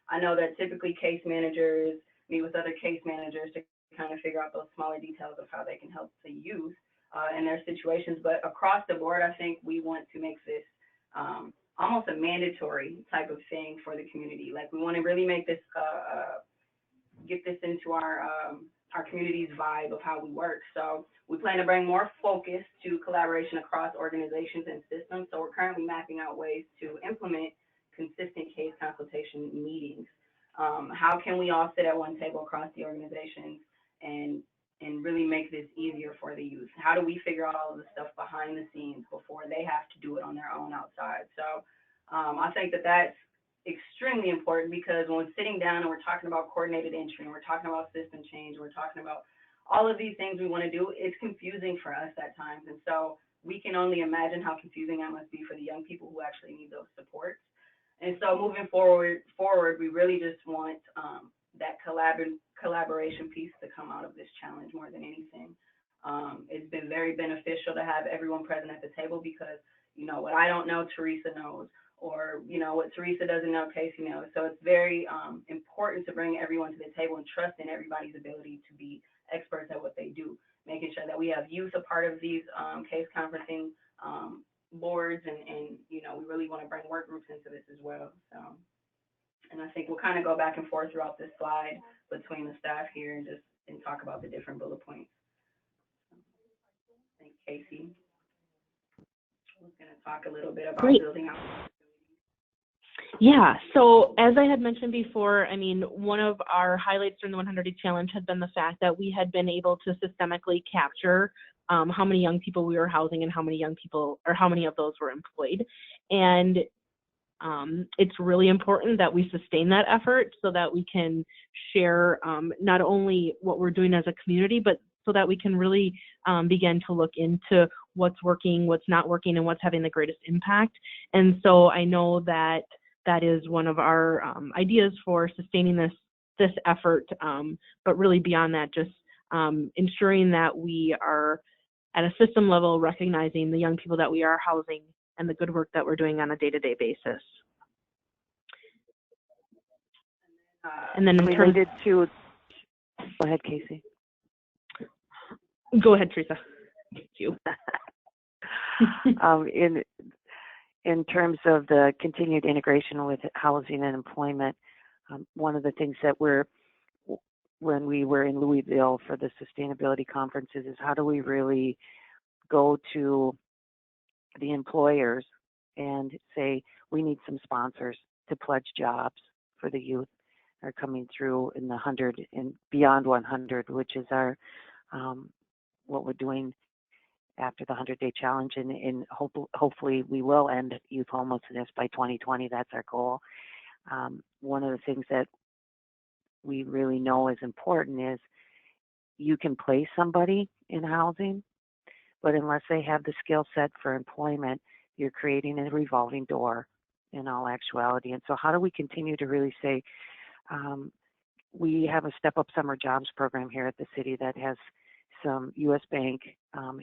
S6: I know that typically case managers meet with other case managers to kind of figure out those smaller details of how they can help the youth in their situations. But across the board, I think we want to make this almost a mandatory type of thing for the community. Like, we want to really make this, get this into our community's vibe of how we work. So we plan to bring more focus to collaboration across organizations and systems. So we're currently mapping out ways to implement consistent case consultation meetings. How can we all sit at one table across the organizations and really make this easier for the youth? How do we figure out all of the stuff behind the scenes before they have to do it on their own outside? So I think that that's extremely important, because when we're sitting down and we're talking about coordinated entry, and we're talking about system change, and we're talking about all of these things we want to do, it's confusing for us at times. And so we can only imagine how confusing that must be for the young people who actually need those supports. And so moving forward, we really just want that collaboration piece to come out of this challenge more than anything. It's been very beneficial to have everyone present at the table, because, you know, what I don't know, Teresa knows, or, you know, what Teresa doesn't know, Casey knows. So it's very important to bring everyone to the table and trust in everybody's ability to be experts at what they do, making sure that we have youth a part of these case conferencing boards, and, you know, we really want to bring work groups into this as well. So, and I think we'll kind of go back and forth throughout this slide between the staff here and talk about the different bullet points. I think Casey was going to talk a little bit about building out.
S5: Yeah, so as I had mentioned before, I mean, one of our highlights during the 100-day challenge had been the fact that we had been able to systemically capture how many young people we were housing and how many young people, or how many of those were employed. And it's really important that we sustain that effort so that we can share not only what we're doing as a community, but so that we can really begin to look into what's working, what's not working, and what's having the greatest impact. And so I know that that is one of our ideas for sustaining this effort, but really beyond that, just ensuring that we are at a system level recognizing the young people that we are housing and the good work that we're doing on a day-to-day basis. And then
S7: related to, go ahead, Casey.
S5: Go ahead, Teresa. Thank you.
S7: In terms of the continued integration with housing and employment, one of the things that when we were in Louisville for the sustainability conferences, is how do we really go to the employers and say, we need some sponsors to pledge jobs for the youth that are coming through in the 100 and beyond 100, which is our what we're doing after the 100-day challenge, and hopefully we will end youth homelessness by 2020. That's our goal. One of the things that we really know is important is you can place somebody in housing, but unless they have the skill set for employment, you're creating a revolving door in all actuality. And so how do we continue to really say, we have a Step Up Summer Jobs program here at the city that has some, U.S. Bank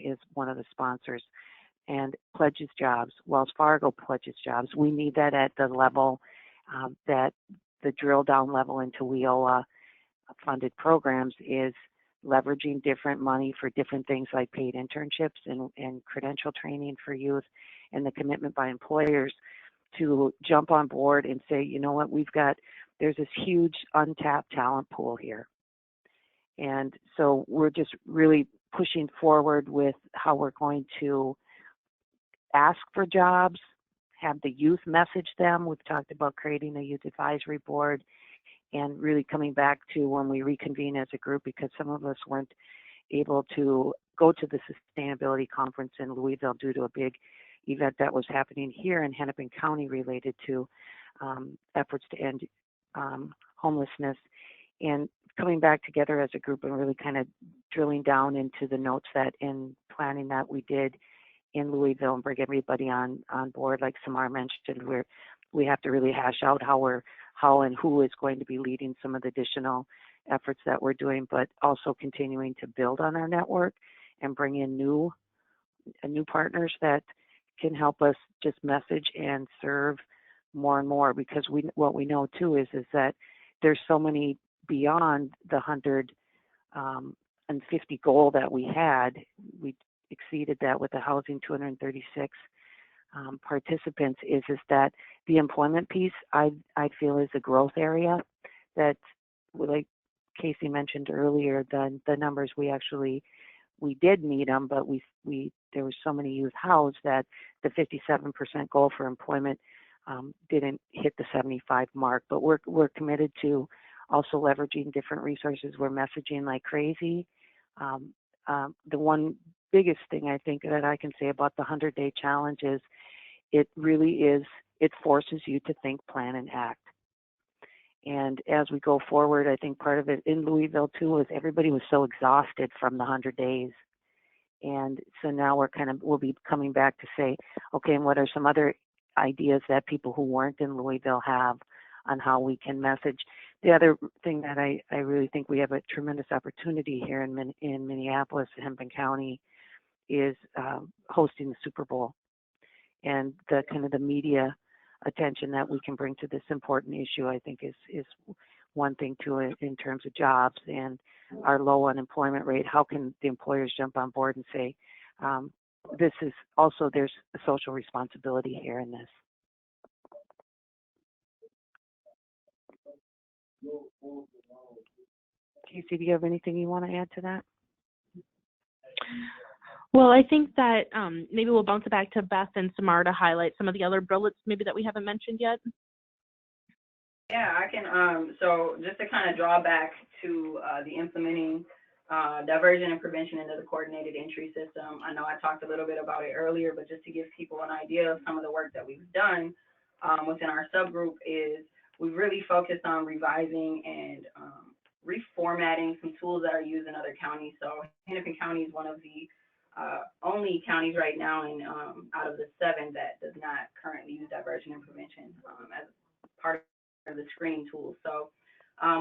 S7: is one of the sponsors, and pledges jobs. Wells Fargo pledges jobs. We need that at the level that the drill down level into WIOA funded programs is leveraging different money for different things like paid internships and credential training for youth, and the commitment by employers to jump on board and say, you know what, there's this huge untapped talent pool here. And so we're just really pushing forward with how we're going to ask for jobs, have the youth message them. We've talked about creating a youth advisory board and really coming back to when we reconvene as a group, because some of us weren't able to go to the sustainability conference in Louisville due to a big event that was happening here in Hennepin County related to efforts to end homelessness, and coming back together as a group and really kind of drilling down into the notes that in planning that we did in Louisville and bring everybody on board, like Cemarr mentioned, where we have to really hash out how and who is going to be leading some of the additional efforts that we're doing, but also continuing to build on our network and bring in new partners that can help us just message and serve more and more, because what we know too is that there's so many beyond the 150 goal that we had. We exceeded that with the housing 236 participants, is that the employment piece I feel is a growth area that, like Casey mentioned earlier, the numbers we did meet them, but there were so many youth housed that the 57% goal for employment didn't hit the 75 mark. But we're committed to also leveraging different resources. We're messaging like crazy. The one biggest thing I think that I can say about the 100-day challenge is it forces you to think, plan, and act. And as we go forward, I think part of it in Louisville too is everybody was so exhausted from the 100 days. And so now we'll be coming back to say, okay, and what are some other ideas that people who weren't in Louisville have on how we can message? The other thing that I really think we have a tremendous opportunity here in Minneapolis, Hennepin County, is hosting the Super Bowl, and the kind of the media attention that we can bring to this important issue, I think is one thing too, in terms of jobs and our low unemployment rate. How can the employers jump on board and say, this is also, there's a social responsibility here in this. Casey, do you have anything you want to add to that?
S5: Well, I think that maybe we'll bounce it back to Beth and Cemarr to highlight some of the other bullets maybe that we haven't mentioned yet.
S6: Yeah, I can. So just to kind of draw back to the implementing diversion and prevention into the coordinated entry system. I know I talked a little bit about it earlier, but just to give people an idea of some of the work that we've done within our subgroup is we've really focused on revising and reformatting some tools that are used in other counties. So Hennepin County is one of the only counties right now in out of the 7 that does not currently use diversion and prevention as part of the screening tool. So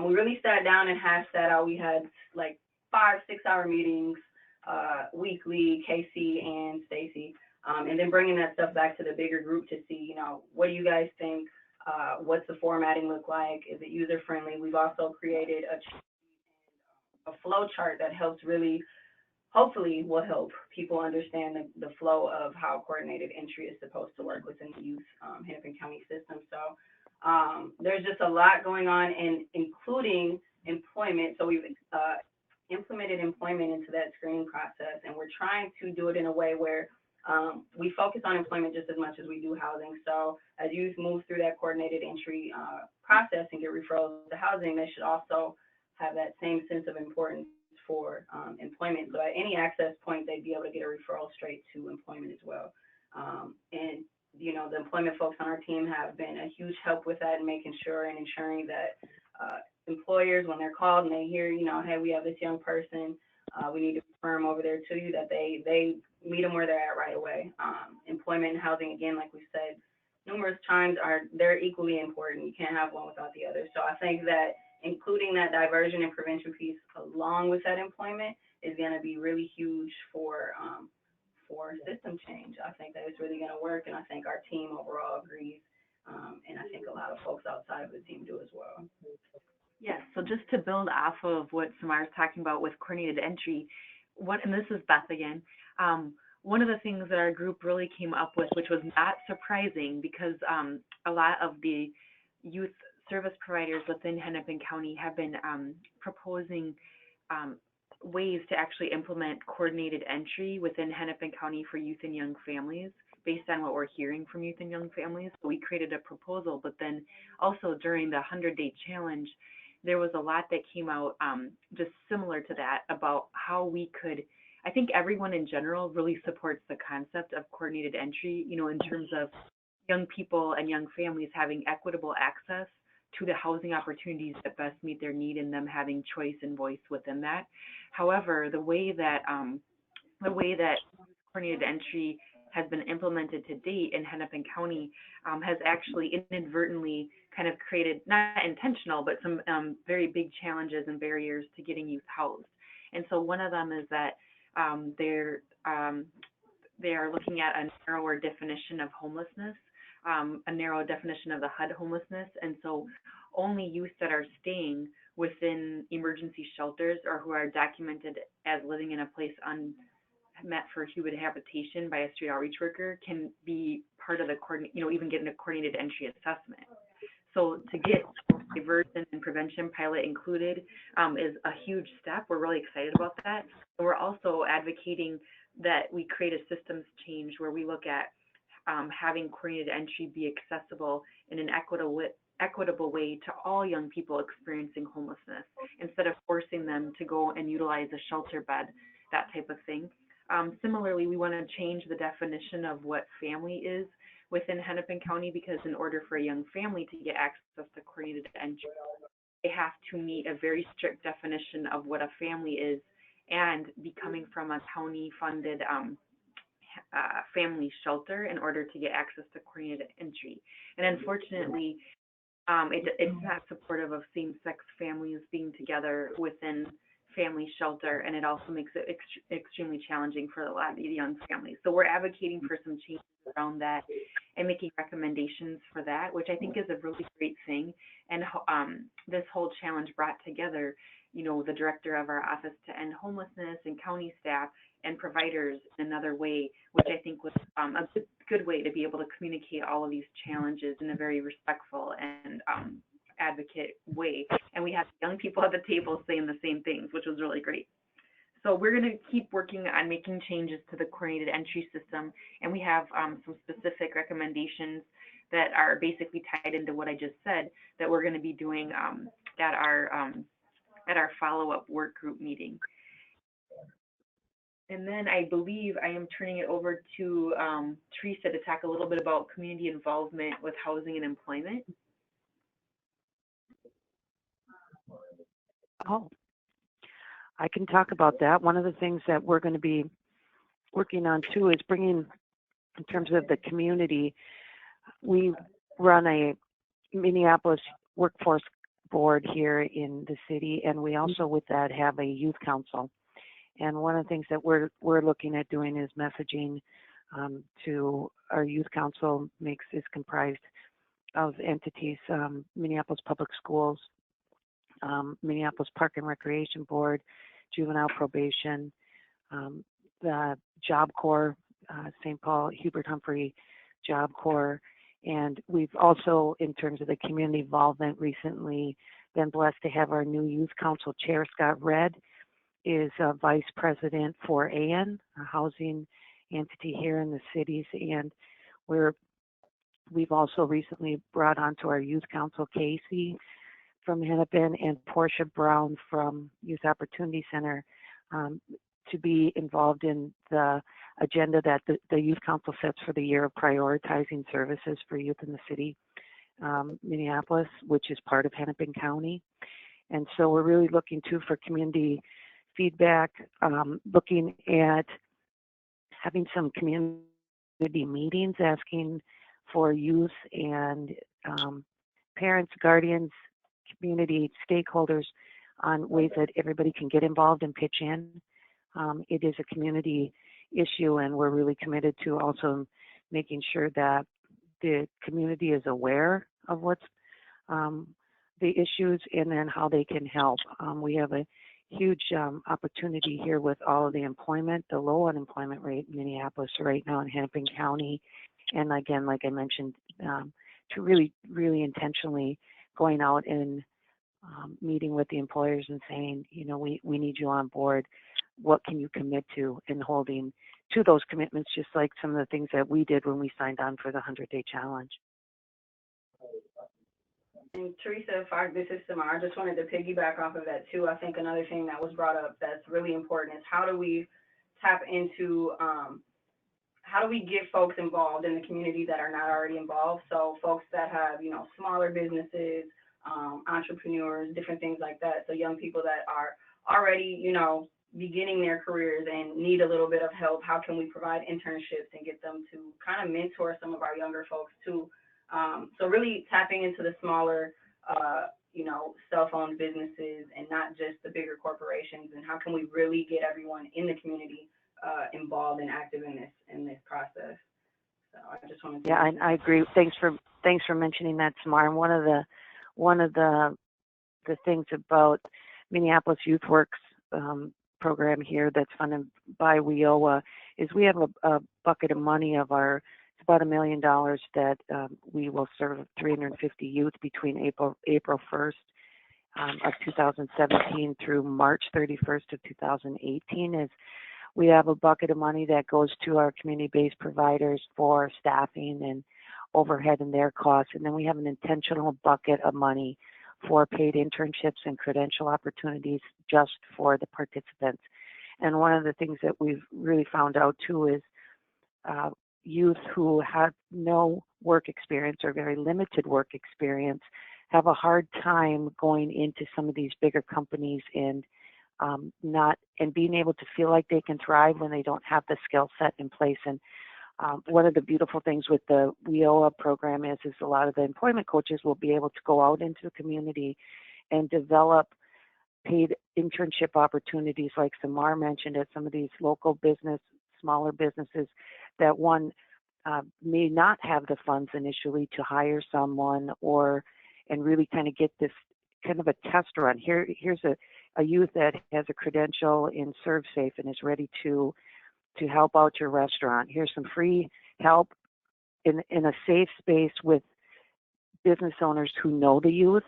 S6: we really sat down and hashed that out. We had like 5-6-hour meetings weekly, Casey and Stacy, and then bringing that stuff back to the bigger group to see, you know, what do you guys think? What's the formatting look like? Is it user friendly? We've also created a flow chart that helps really, hopefully will help people understand the flow of how coordinated entry is supposed to work within the youth Hennepin County system. So there's just a lot going on, and including employment. So we've implemented employment into that screening process, and we're trying to do it in a way where we focus on employment just as much as we do housing. So as youth move through that coordinated entry process and get referrals to housing, they should also have that same sense of importance for employment. So at any access point, they'd be able to get a referral straight to employment as well. And, you know, the employment folks on our team have been a huge help with that and making sure and ensuring that employers, when they're called and they hear, you know, hey, we have this young person, we need to confirm over there to you, that they meet them where they're at right away. Employment and housing, again, like we said numerous times, they're equally important. You can't have one without the other. So I think that including that diversion and prevention piece along with that employment is going to be really huge for system change. I think that it's really going to work, and I think our team overall agrees, and I think a lot of folks outside of the team do as well.
S4: Yes, so just to build off of what Cemarr is talking about with coordinated entry, and this is Beth again, one of the things that our group really came up with, which was not surprising because a lot of the youth service providers within Hennepin County have been proposing ways to actually implement coordinated entry within Hennepin County for youth and young families. based on what we're hearing from youth and young families. So we created a proposal, but then also during the 100-day challenge, there was a lot that came out just similar to that about how we could, I think everyone in general really supports the concept of coordinated entry, you know, in terms of young people and young families having equitable access to the housing opportunities that best meet their need and them having choice and voice within that. However, the way that coordinated entry has been implemented to date in Hennepin County has actually inadvertently kind of created, not intentional, but some very big challenges and barriers to getting youth housed. And so one of them is that they are looking at a narrower definition of homelessness, a narrow definition of the HUD homelessness. And so only youth that are staying within emergency shelters or who are documented as living in a place unmet for human habitation by a street outreach worker can be part of the, even get a coordinated entry assessment. So to get diversion and prevention pilot included is a huge step. We're really excited about that. And we're also advocating that we create a systems change where we look at having coordinated entry be accessible in an equitable way to all young people experiencing homelessness, instead of forcing them to go and utilize a shelter bed, that type of thing. Similarly, we want to change the definition of what family is within Hennepin County, because in order for a young family to get access to coordinated entry, they have to meet a very strict definition of what a family is and be coming from a county-funded family shelter in order to get access to coordinated entry. And unfortunately, it's not supportive of same-sex families being together within family shelter, and it also makes it extremely challenging for a lot of the young families. So we're advocating for some changes around that and making recommendations for that, which I think is a really great thing. And this whole challenge brought together, the director of our Office to End Homelessness and county staff and providers in another way, which I think was a good way to be able to communicate all of these challenges in a very respectful and advocate way. And we had young people at the table saying the same things, which was really great. So we're going to keep working on making changes to the coordinated entry system, and we have some specific recommendations that are basically tied into what I just said that we're going to be doing at our follow-up work group meeting. And then I believe I am turning it over to Teresa to talk a little bit about community involvement with housing and employment.
S7: Oh, I can talk about that. One of the things that we're going to be working on too is bringing, in terms of the community, we run a Minneapolis workforce board here in the city, and we also with that have a youth council. And one of the things that we're looking at doing is messaging to our youth council is comprised of entities, Minneapolis Public Schools, Minneapolis Park and Recreation Board, Juvenile Probation, the Job Corps, St. Paul Hubert Humphrey Job Corps, and we've also, in terms of the community involvement, recently been blessed to have our new youth council chair, Scott Redd, is vice president for AN, a housing entity here in the cities, and we've also recently brought onto our youth council Casey from Hennepin and Portia Brown from Youth Opportunity Center to be involved in the agenda that the Youth Council sets for the year of prioritizing services for youth in the city, Minneapolis, which is part of Hennepin County. And so we're really looking too for community feedback, looking at having some community meetings, asking for youth and parents, guardians, community stakeholders on ways that everybody can get involved and pitch in. It is a community issue, and we're really committed to also making sure that the community is aware of what's the issues and then how they can help. We have a huge opportunity here with all of the employment, the low unemployment rate in Minneapolis right now in Hennepin County. And again, like I mentioned, to really, really intentionally going out and meeting with the employers and saying, we need you on board. What can you commit to in holding to those commitments, just like some of the things that we did when we signed on for the 100-day challenge.
S6: And Teresa, this is Cemarr. I just wanted to piggyback off of that too. I think another thing that was brought up that's really important is how do we tap into, how do we get folks involved in the community that are not already involved? So folks that have, you know, smaller businesses, entrepreneurs, different things like that. So young people that are already, you know, beginning their careers and need a little bit of help. How can we provide internships and get them to kind of mentor some of our younger folks too? So really tapping into the smaller, you know, self-owned businesses and not just the bigger corporations, and how can we really get everyone in the community involved and active in this process. So I just wanted to.
S7: Yeah, I agree. Thanks for mentioning that, Cemarr. And one of the things about Minneapolis Youth Works program here that's funded by WIOA is we have a bucket of money of our. It's about $1 million that we will serve 350 youth between April 1st of 2017 through March 31st of 2018. Is we have a bucket of money that goes to our community-based providers for staffing and overhead and their costs, and then we have an intentional bucket of money for paid internships and credential opportunities just for the participants. And one of the things that we've really found out too is youth who have no work experience or very limited work experience have a hard time going into some of these bigger companies and being able to feel like they can thrive when they don't have the skill set in place. And one of the beautiful things with the WIOA program is a lot of the employment coaches will be able to go out into the community and develop paid internship opportunities, like Cemarr mentioned, at some of these local smaller businesses that may not have the funds initially to hire someone and really kind of get this kind of a test run. Here's a youth that has a credential in ServSafe and is ready to help out your restaurant. Here's some free help in a safe space with business owners who know the youth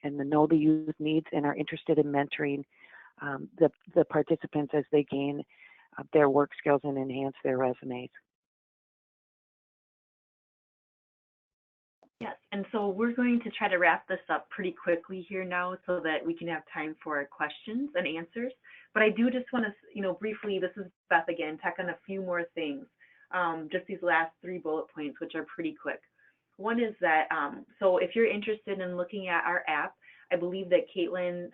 S7: and know the youth needs and are interested in mentoring the participants as they gain their work skills and enhance their resumes.
S4: Yes, and so we're going to try to wrap this up pretty quickly here now so that we can have time for questions and answers. But I do just want to, briefly, this is Beth again, tack on a few more things, just these last 3 bullet points, which are pretty quick. One is that, so if you're interested in looking at our app, I believe that Caitlin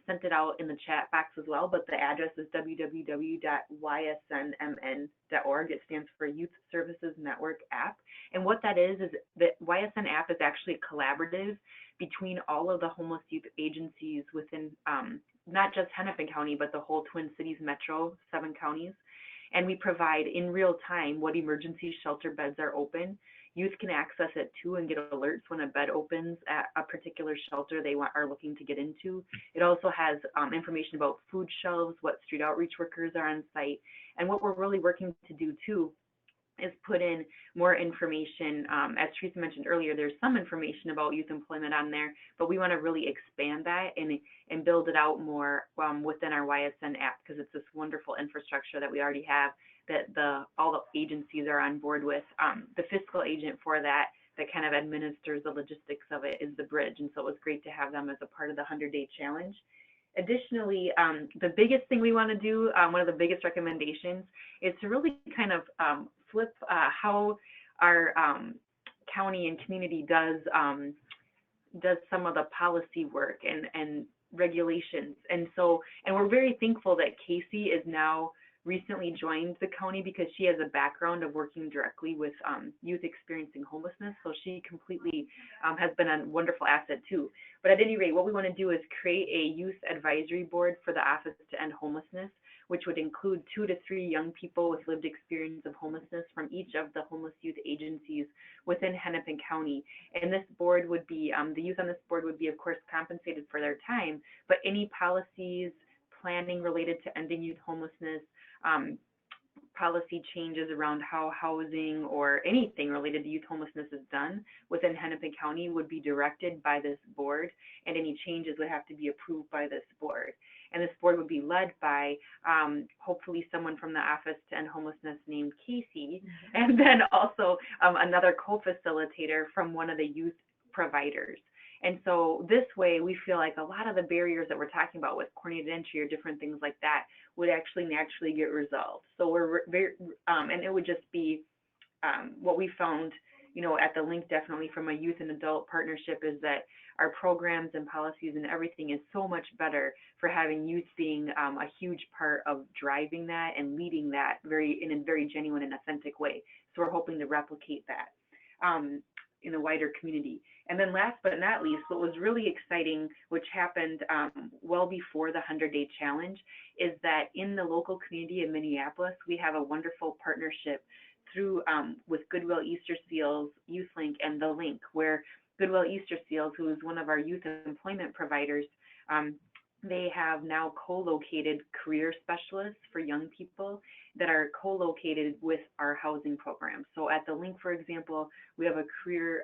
S4: sent it out in the chat box as well, but the address is www.ysnmn.org. It stands for Youth Services Network App. And what that is the YSN app is actually a collaborative between all of the homeless youth agencies within not just Hennepin County, but the whole Twin Cities Metro, 7 counties. And we provide in real time what emergency shelter beds are open. Youth can access it too and get alerts when a bed opens at a particular shelter they are looking to get into. It also has information about food shelves, what street outreach workers are on site. And what we're really working to do too is put in more information. As Teresa mentioned earlier, there's some information about youth employment on there, but we want to really expand that and build it out more within our YSN app, because it's this wonderful infrastructure that we already have that all the agencies are on board with. The fiscal agent for that kind of administers the logistics of it is the Bridge, and so it was great to have them as a part of the 100-day challenge. Additionally, the biggest thing we want to do, one of the biggest recommendations, is to really kind of flip how our county and community does some of the policy work and regulations. And we're very thankful that Casey is now recently joined the county, because she has a background of working directly with youth experiencing homelessness. So she completely has been a wonderful asset too. But at any rate, what we want to do is create a youth advisory board for the Office to End Homelessness, which would include 2 to 3 young people with lived experience of homelessness from each of the homeless youth agencies within Hennepin County. And this board would be, the youth on this board would be, of course, compensated for their time, but any policies, planning related to ending youth homelessness, policy changes around how housing or anything related to youth homelessness is done within Hennepin County would be directed by this board, and any changes would have to be approved by this board. And this board would be led by hopefully someone from the Office to End Homelessness named Casey, and then also another co-facilitator from one of the youth providers. And so this way, we feel like a lot of the barriers that we're talking about with coordinated entry or different things like that would actually naturally get resolved. So we're very, and it would just be what we found, you know, at the link definitely from a youth and adult partnership is that our programs and policies and everything is so much better for having youth being a huge part of driving that and leading that in a very genuine and authentic way. So we're hoping to replicate that in the wider community. And then last but not least, what was really exciting, which happened well before the 100-day challenge, is that in the local community in Minneapolis, we have a wonderful partnership through with Goodwill Easter Seals, Youth Link, and The Link, where Goodwill Easter Seals, who is one of our youth employment providers, they have now co-located career specialists for young people that are co-located with our housing program. So at the Link, for example, we have a career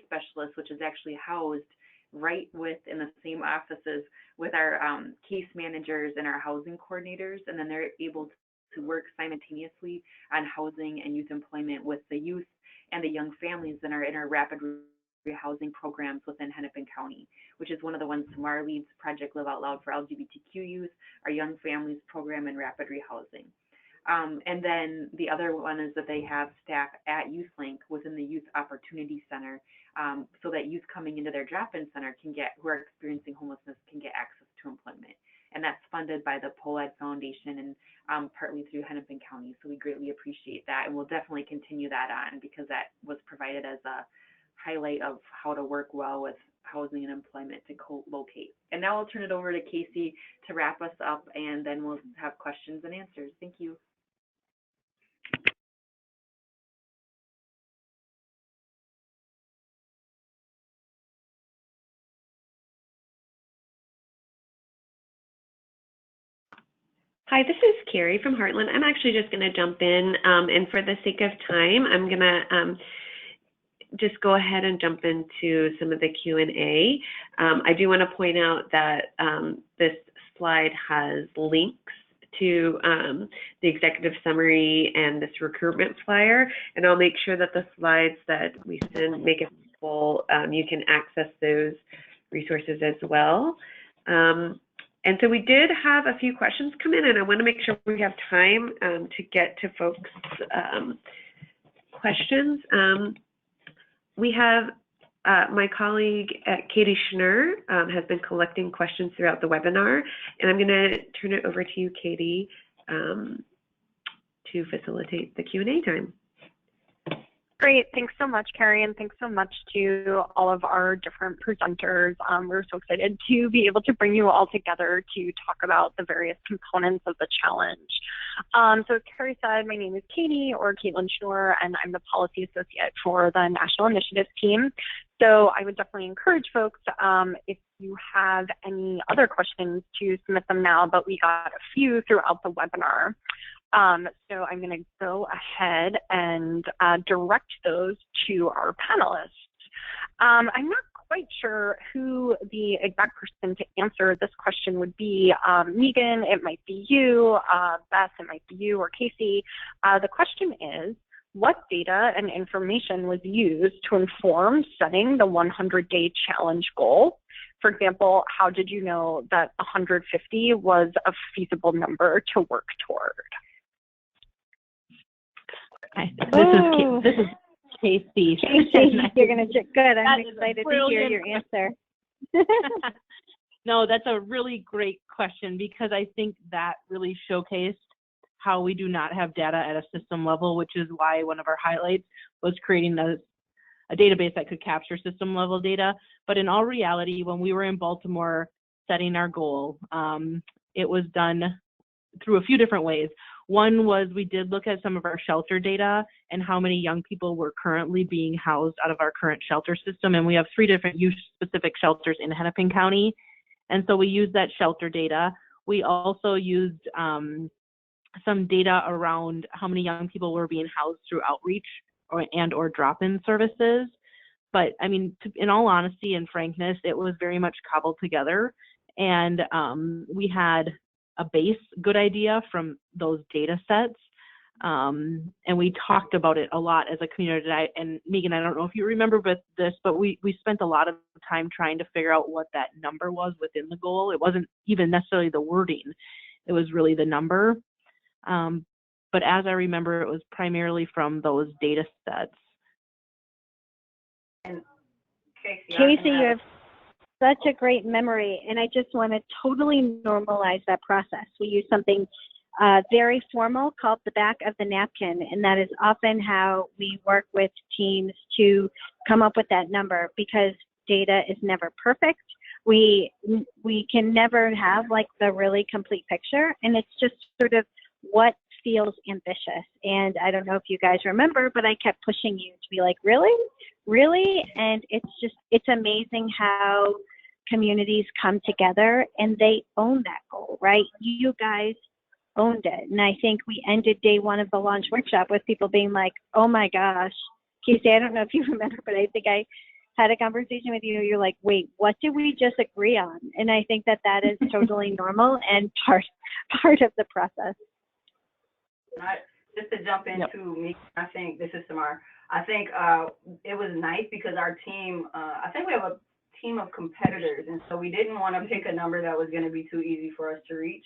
S4: specialist, which is actually housed right in the same offices with our case managers and our housing coordinators, and then they're able to work simultaneously on housing and youth employment with the youth and the young families that are in our rapid housing programs within Hennepin County, which is one of the ones Cemarr leads, Project Live Out Loud for LGBTQ youth, our Young Families program, and rapid rehousing. And then the other one is that they have staff at YouthLink within the Youth Opportunity Center, so that youth coming into their drop-in center who are experiencing homelessness can get access to employment. And that's funded by the POLAD Foundation and partly through Hennepin County. So we greatly appreciate that, and we'll definitely continue that on because that was provided as a highlight of how to work well with housing and employment to co-locate. And now I'll turn it over to Casey to wrap us up, and then we'll have questions and answers. Thank you.
S1: Hi, this is Carrie from Heartland. I'm actually just going to jump in, and for the sake of time, I'm going to just go ahead and jump into some of the Q&A. I do want to point out that this slide has links to the executive summary and this recruitment flyer, and I'll make sure that the slides that we send make it full. You can access those resources as well. And so we did have a few questions come in, and I want to make sure we have time to get to folks' questions. We have my colleague Katie Schnur has been collecting questions throughout the webinar, and I'm going to turn it over to you, Katie, to facilitate the Q&A time.
S2: Great. Thanks so much, Carrie, and thanks so much to all of our different presenters. We're so excited to be able to bring you all together to talk about the various components of the challenge. So as Carrie said, my name is Katie, or Caitlin Schnur, and I'm the Policy Associate for the National Initiatives team. So I would definitely encourage folks, if you have any other questions, to submit them now, but we got a few throughout the webinar. So I'm going to go ahead and direct those to our panelists. I'm not quite sure who the exact person to answer this question would be. Meaghan, it might be you. Beth, it might be you, or Casey. The question is, what data and information was used to inform setting the 100-day challenge goal? For example, how did you know that 150 was a feasible number to work toward?
S5: Hi, this is Casey.
S3: Casey, you're going to good. I'm excited to hear your answer.
S5: No, that's a really great question, because I think that really showcased how we do not have data at a system level, which is why one of our highlights was creating a database that could capture system level data. But in all reality, when we were in Baltimore setting our goal, it was done through a few different ways. One was we did look at some of our shelter data and how many young people were currently being housed out of our current shelter system. And we have 3 different youth-specific shelters in Hennepin County. And so we used that shelter data. We also used some data around how many young people were being housed through outreach or drop-in services. But I mean, in all honesty and frankness, it was very much cobbled together. And we had a base good idea from those data sets. And we talked about it a lot as a community. And Meaghan, I don't know if you remember this, but we spent a lot of time trying to figure out what that number was within the goal. It wasn't even necessarily the wording. It was really the number. But as I remember, it was primarily from those data sets.
S6: And
S3: Casey, you have such a great memory, and I just want to totally normalize that process. We use something very formal called the back of the napkin, and that is often how we work with teams to come up with that number, because data is never perfect. We can never have like the really complete picture, and it's just sort of what feels ambitious. And I don't know if you guys remember, but I kept pushing you to be like, really? And it's amazing how communities come together and they own that goal, right? You guys owned it. And I think we ended day one of the launch workshop with people being like, oh my gosh, Casey, I don't know if you remember, but I think I had a conversation with you. You're like, wait, what did we just agree on? And I think that is totally normal and part of the process.
S6: Just to jump into me, I think this is Cemarr. I think it was nice because our team, I think we have a team of competitors, and so we didn't want to pick a number that was going to be too easy for us to reach.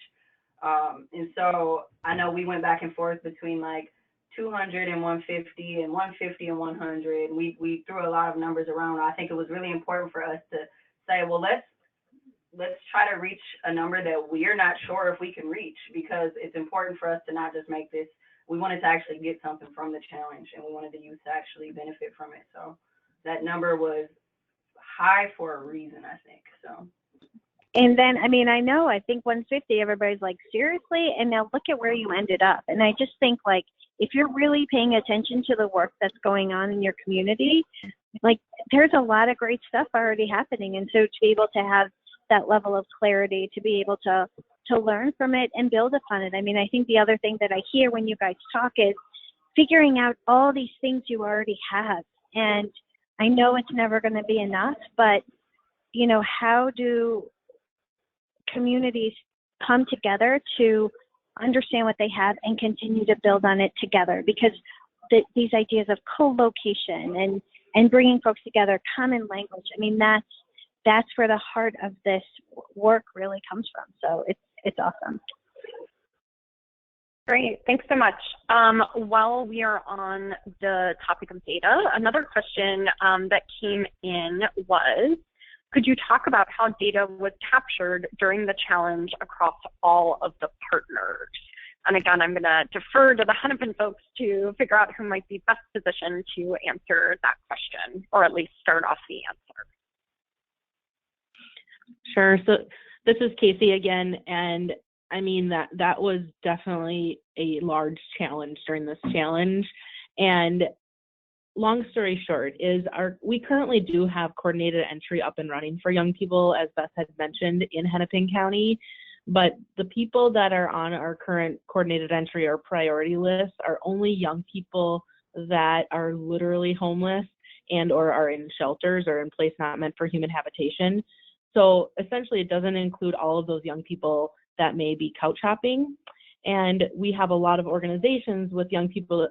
S6: And so I know we went back and forth between like 200 and 150 and 150 and 100. We threw a lot of numbers around. I think it was really important for us to say, well, let's try to reach a number that we're not sure if we can reach, because it's important for us to not just make this. We wanted to actually get something from the challenge, and we wanted the youth to actually benefit from it. So that number was high for a reason, I think. So.
S3: And then, I think 150, everybody's like, seriously? And now look at where you ended up. And I just think, like, if you're really paying attention to the work that's going on in your community, like, there's a lot of great stuff already happening. And so to be able to have that level of clarity, to be able to learn from it and build upon it. I think the other thing that I hear when you guys talk is figuring out all these things you already have. And I know it's never going to be enough, but, how do communities come together to understand what they have and continue to build on it together? Because these ideas of co-location and bringing folks together, common language, that's where the heart of this work really comes from. So it's awesome.
S2: Great, thanks so much. While we are on the topic of data, another question that came in was, could you talk about how data was captured during the challenge across all of the partners? And again, I'm going to defer to the Hennepin folks to figure out who might be best positioned to answer that question, or at least start off the answer.
S5: Sure. So this is Casey again, and that was definitely a large challenge during this challenge. And long story short is we currently do have coordinated entry up and running for young people, as Beth had mentioned, in Hennepin County. But the people that are on our current coordinated entry or priority list are only young people that are literally homeless and or are in shelters or in place not meant for human habitation. So essentially it doesn't include all of those young people that may be couch hopping. And we have a lot of organizations with young people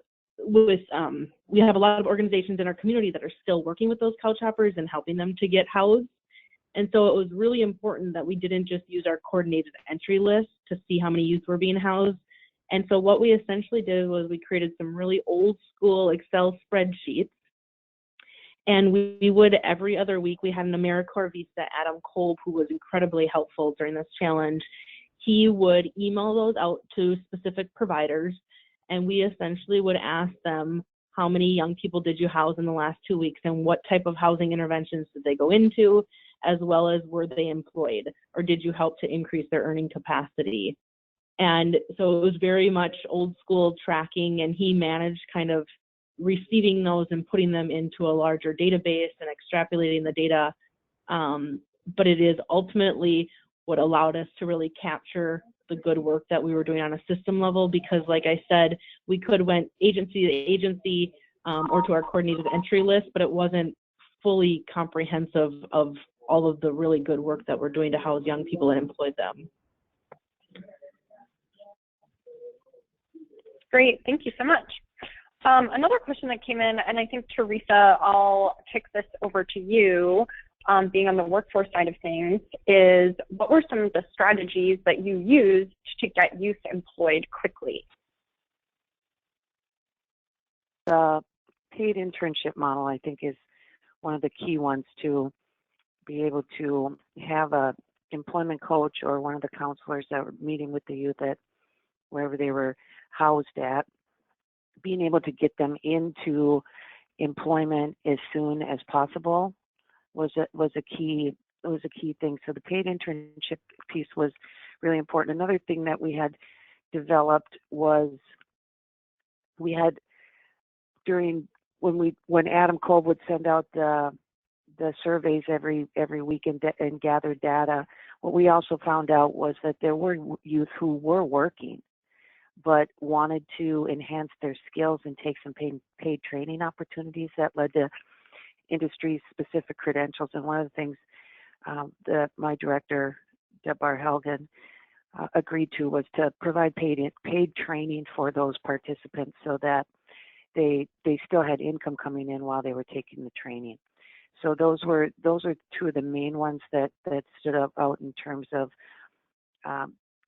S5: we have a lot of organizations in our community that are still working with those couch hoppers and helping them to get housed. And so it was really important that we didn't just use our coordinated entry list to see how many youth were being housed. And so what we essentially did was we created some really old school Excel spreadsheets. And we would, every other week, we had an AmeriCorps Vista, Adam Kolb, who was incredibly helpful during this challenge. He would email those out to specific providers, and we essentially would ask them, how many young people did you house in the last 2 weeks, and what type of housing interventions did they go into, as well as were they employed, or did you help to increase their earning capacity? And so it was very much old school tracking, and he managed kind of receiving those and putting them into a larger database and extrapolating the data. But it is ultimately what allowed us to really capture the good work that we were doing on a system level, because like I said, we could have went agency to agency or to our coordinated entry list, but it wasn't fully comprehensive of all of the really good work that we're doing to house young people and employ them.
S2: Great, thank you so much. Another question that came in, and I think Teresa, I'll kick this over to you, being on the workforce side of things, is what were some of the strategies that you used to get youth employed quickly?
S7: The paid internship model, I think, is one of the key ones to be able to have a employment coach or one of the counselors that were meeting with the youth at wherever they were housed at, being able to get them into employment as soon as possible was a key thing. So the paid internship piece was really important. Another thing that we had developed was we had when Adam Kolb would send out the surveys every week and gather data, what we also found out was that there were youth who were working but wanted to enhance their skills and take some paid training opportunities that led to industry-specific credentials. And one of the things that my director, Deborah Helgen, agreed to was to provide paid training for those participants so that they still had income coming in while they were taking the training. So those are two of the main ones that stood out in terms of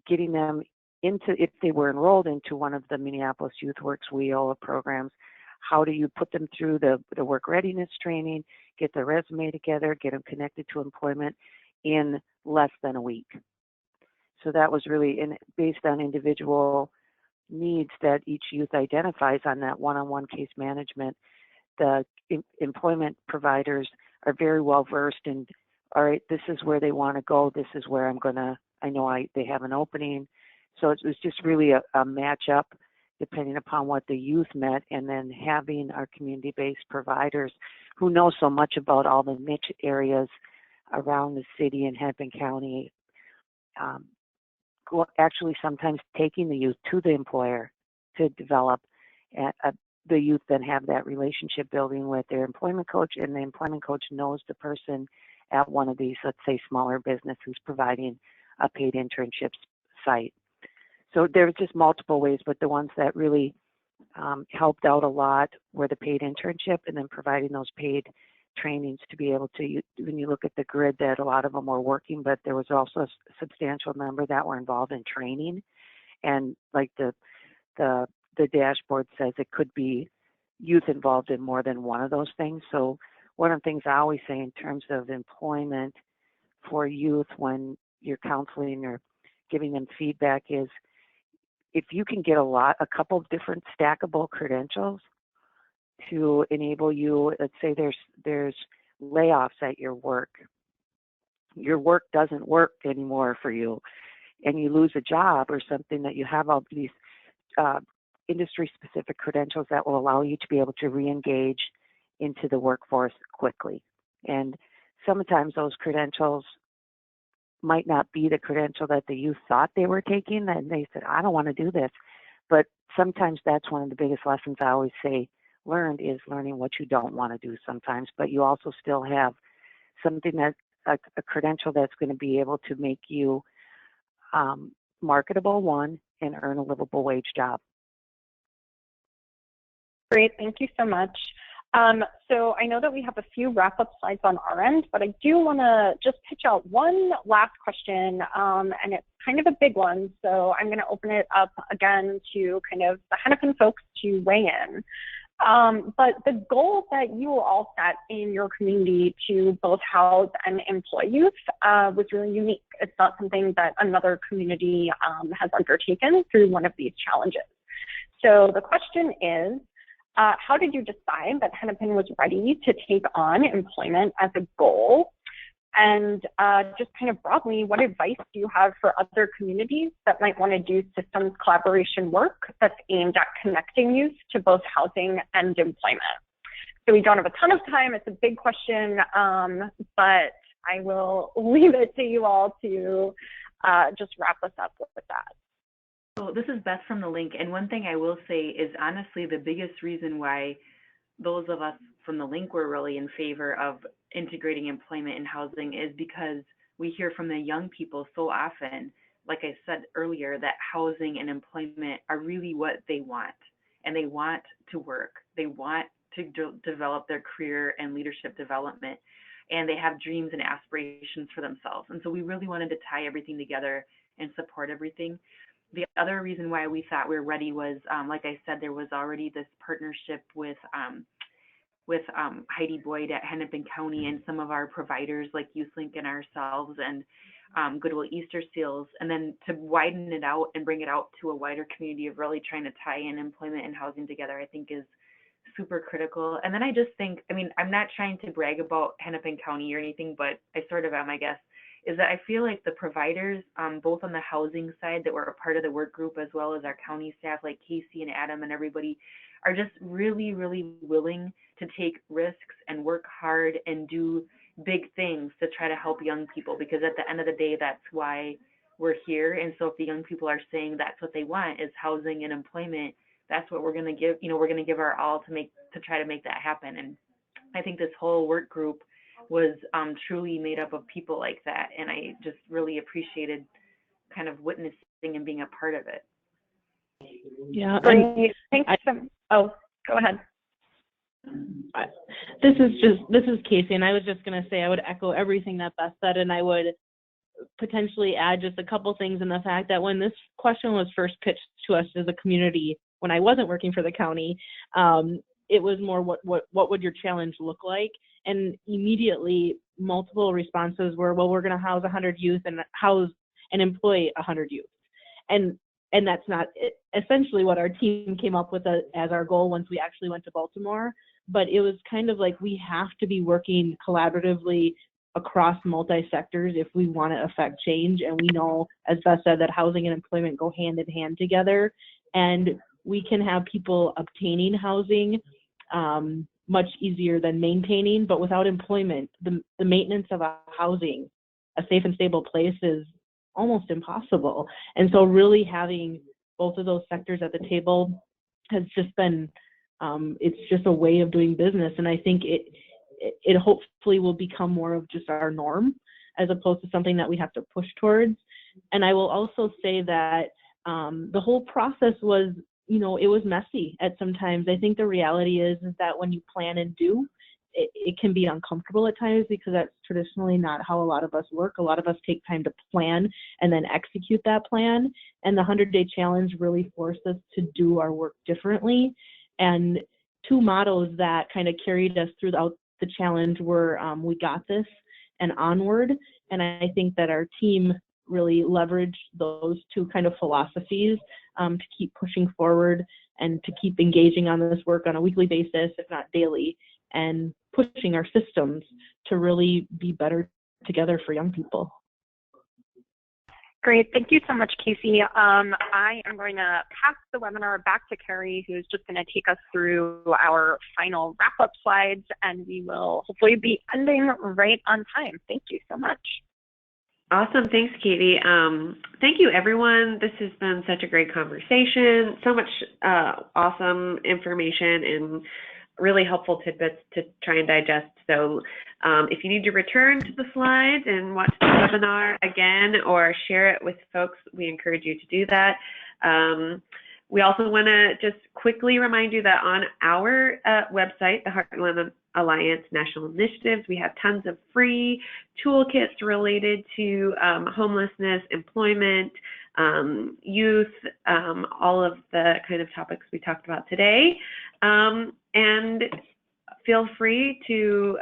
S7: getting them into, if they were enrolled into one of the Minneapolis Youth Works WIOLA programs, how do you put them through the work readiness training, get their resume together, get them connected to employment in less than a week. So that was really based on individual needs that each youth identifies on that one-on-one case management. The employment providers are very well versed in, all right, this is where they want to go, this is where I know they have an opening. So it was just really a match up depending upon what the youth met, and then having our community-based providers who know so much about all the niche areas around the city and Hennepin County, actually sometimes taking the youth to the employer to develop. The youth then have that relationship building with their employment coach, and the employment coach knows the person at one of these, let's say, smaller business who's providing a paid internship site. So there was just multiple ways, but the ones that really helped out a lot were the paid internship and then providing those paid trainings to be able to, when you look at the grid, that a lot of them were working, but there was also a substantial number that were involved in training. And like the dashboard says, it could be youth involved in more than one of those things. So one of the things I always say in terms of employment for youth when you're counseling or giving them feedback is, if you can get a couple of different stackable credentials to enable you, let's say there's layoffs at your work doesn't work anymore for you, and you lose a job or something, that you have all these industry-specific credentials that will allow you to be able to re-engage into the workforce quickly. And sometimes those credentials might not be the credential that the youth thought they were taking, and they said, I don't want to do this. But sometimes that's one of the biggest lessons I always say learned, is learning what you don't want to do sometimes, but you also still have something that a credential that's going to be able to make you marketable, one, and earn a livable wage job.
S2: Great, thank you so much. So I know that we have a few wrap-up slides on our end, but I do want to just pitch out one last question, and it's kind of a big one, so I'm going to open it up again to kind of the Hennepin folks to weigh in. But the goal that you all set in your community to both house and employ youth was really unique. It's not something that another community has undertaken through one of these challenges. So the question is, how did you decide that Hennepin was ready to take on employment as a goal? And just kind of broadly, what advice do you have for other communities that might want to do systems collaboration work that's aimed at connecting youth to both housing and employment? So we don't have a ton of time. It's a big question, but I will leave it to you all to just wrap us up with that.
S4: So this is Beth from the link, and one thing I will say is honestly the biggest reason why those of us from the link were really in favor of integrating employment and housing is because we hear from the young people so often, like I said earlier, that housing and employment are really what they want. And they want to work. They want to develop their career and leadership development. And they have dreams and aspirations for themselves. And so we really wanted to tie everything together and support everything. The other reason why we thought we were ready was, like I said, there was already this partnership with Heidi Boyd at Hennepin County and some of our providers like YouthLink and ourselves and Goodwill Easter Seals, and then to widen it out and bring it out to a wider community of really trying to tie in employment and housing together, I think is super critical. And then I just think, I mean, I'm not trying to brag about Hennepin County or anything, but I sort of am, I guess, is that I feel like the providers, both on the housing side that were a part of the work group, as well as our county staff like Casey and Adam and everybody, are just really, really willing to take risks and work hard and do big things to try to help young people, because at the end of the day, that's why we're here. And so if the young people are saying that's what they want is housing and employment, that's what we're going to give, we're going to give our all to try to make that happen. And I think this whole work group was truly made up of people like that. And I just really appreciated kind of witnessing and being a part of it.
S5: Yeah.
S2: Great. Thanks. Go ahead.
S5: This is Casey, and I was just going to say I would echo everything that Beth said, and I would potentially add just a couple things in the fact that when this question was first pitched to us as a community, when I wasn't working for the county, it was more what would your challenge look like? And immediately multiple responses were, well, we're going to house 100 youth and house and employ 100 youth. And that's not essentially what our team came up with as our goal once we actually went to Baltimore. But it was kind of like we have to be working collaboratively across multi-sectors if we want to affect change. And we know, as Beth said, that housing and employment go hand in hand together. And we can have people obtaining housing much easier than maintaining, but without employment, the maintenance of a housing, a safe and stable place, is almost impossible. And so really having both of those sectors at the table has just been, it's just a way of doing business. And I think it hopefully will become more of just our norm as opposed to something that we have to push towards. And I will also say that the whole process was, it was messy at some times. I think the reality is that when you plan and do, it can be uncomfortable at times because that's traditionally not how a lot of us work. A lot of us take time to plan and then execute that plan. And the 100-day challenge really forced us to do our work differently. And two mottos that kind of carried us throughout the challenge were we got this and onward. And I think that our team really leveraged those two kind of philosophies to keep pushing forward and to keep engaging on this work on a weekly basis, if not daily, and pushing our systems to really be better together for young people.
S2: Great. Thank you so much, Casey. I am going to pass the webinar back to Carrie, who's just going to take us through our final wrap-up slides, and we will hopefully be ending right on time. Thank you so much.
S1: Awesome. Thanks, Katie. Thank you, everyone. This has been such a great conversation. So much awesome information and really helpful tidbits to try and digest. So if you need to return to the slides and watch the webinar again or share it with folks, we encourage you to do that. We also want to just quickly remind you that on our website, the Heartland Alliance National Initiatives, we have tons of free toolkits related to homelessness, employment, youth, all of the kind of topics we talked about today. And feel free to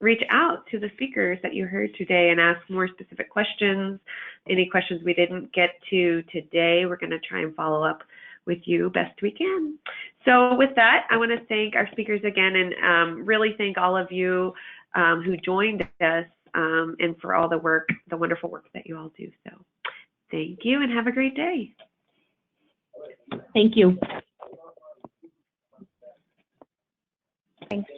S1: reach out to the speakers that you heard today and ask more specific questions. Any questions we didn't get to today, we're going to try and follow up with you best we can. So with that, I want to thank our speakers again and really thank all of you who joined us and for all the work, the wonderful work that you all do. So thank you and have a great day.
S5: Thank you.
S3: Thanks.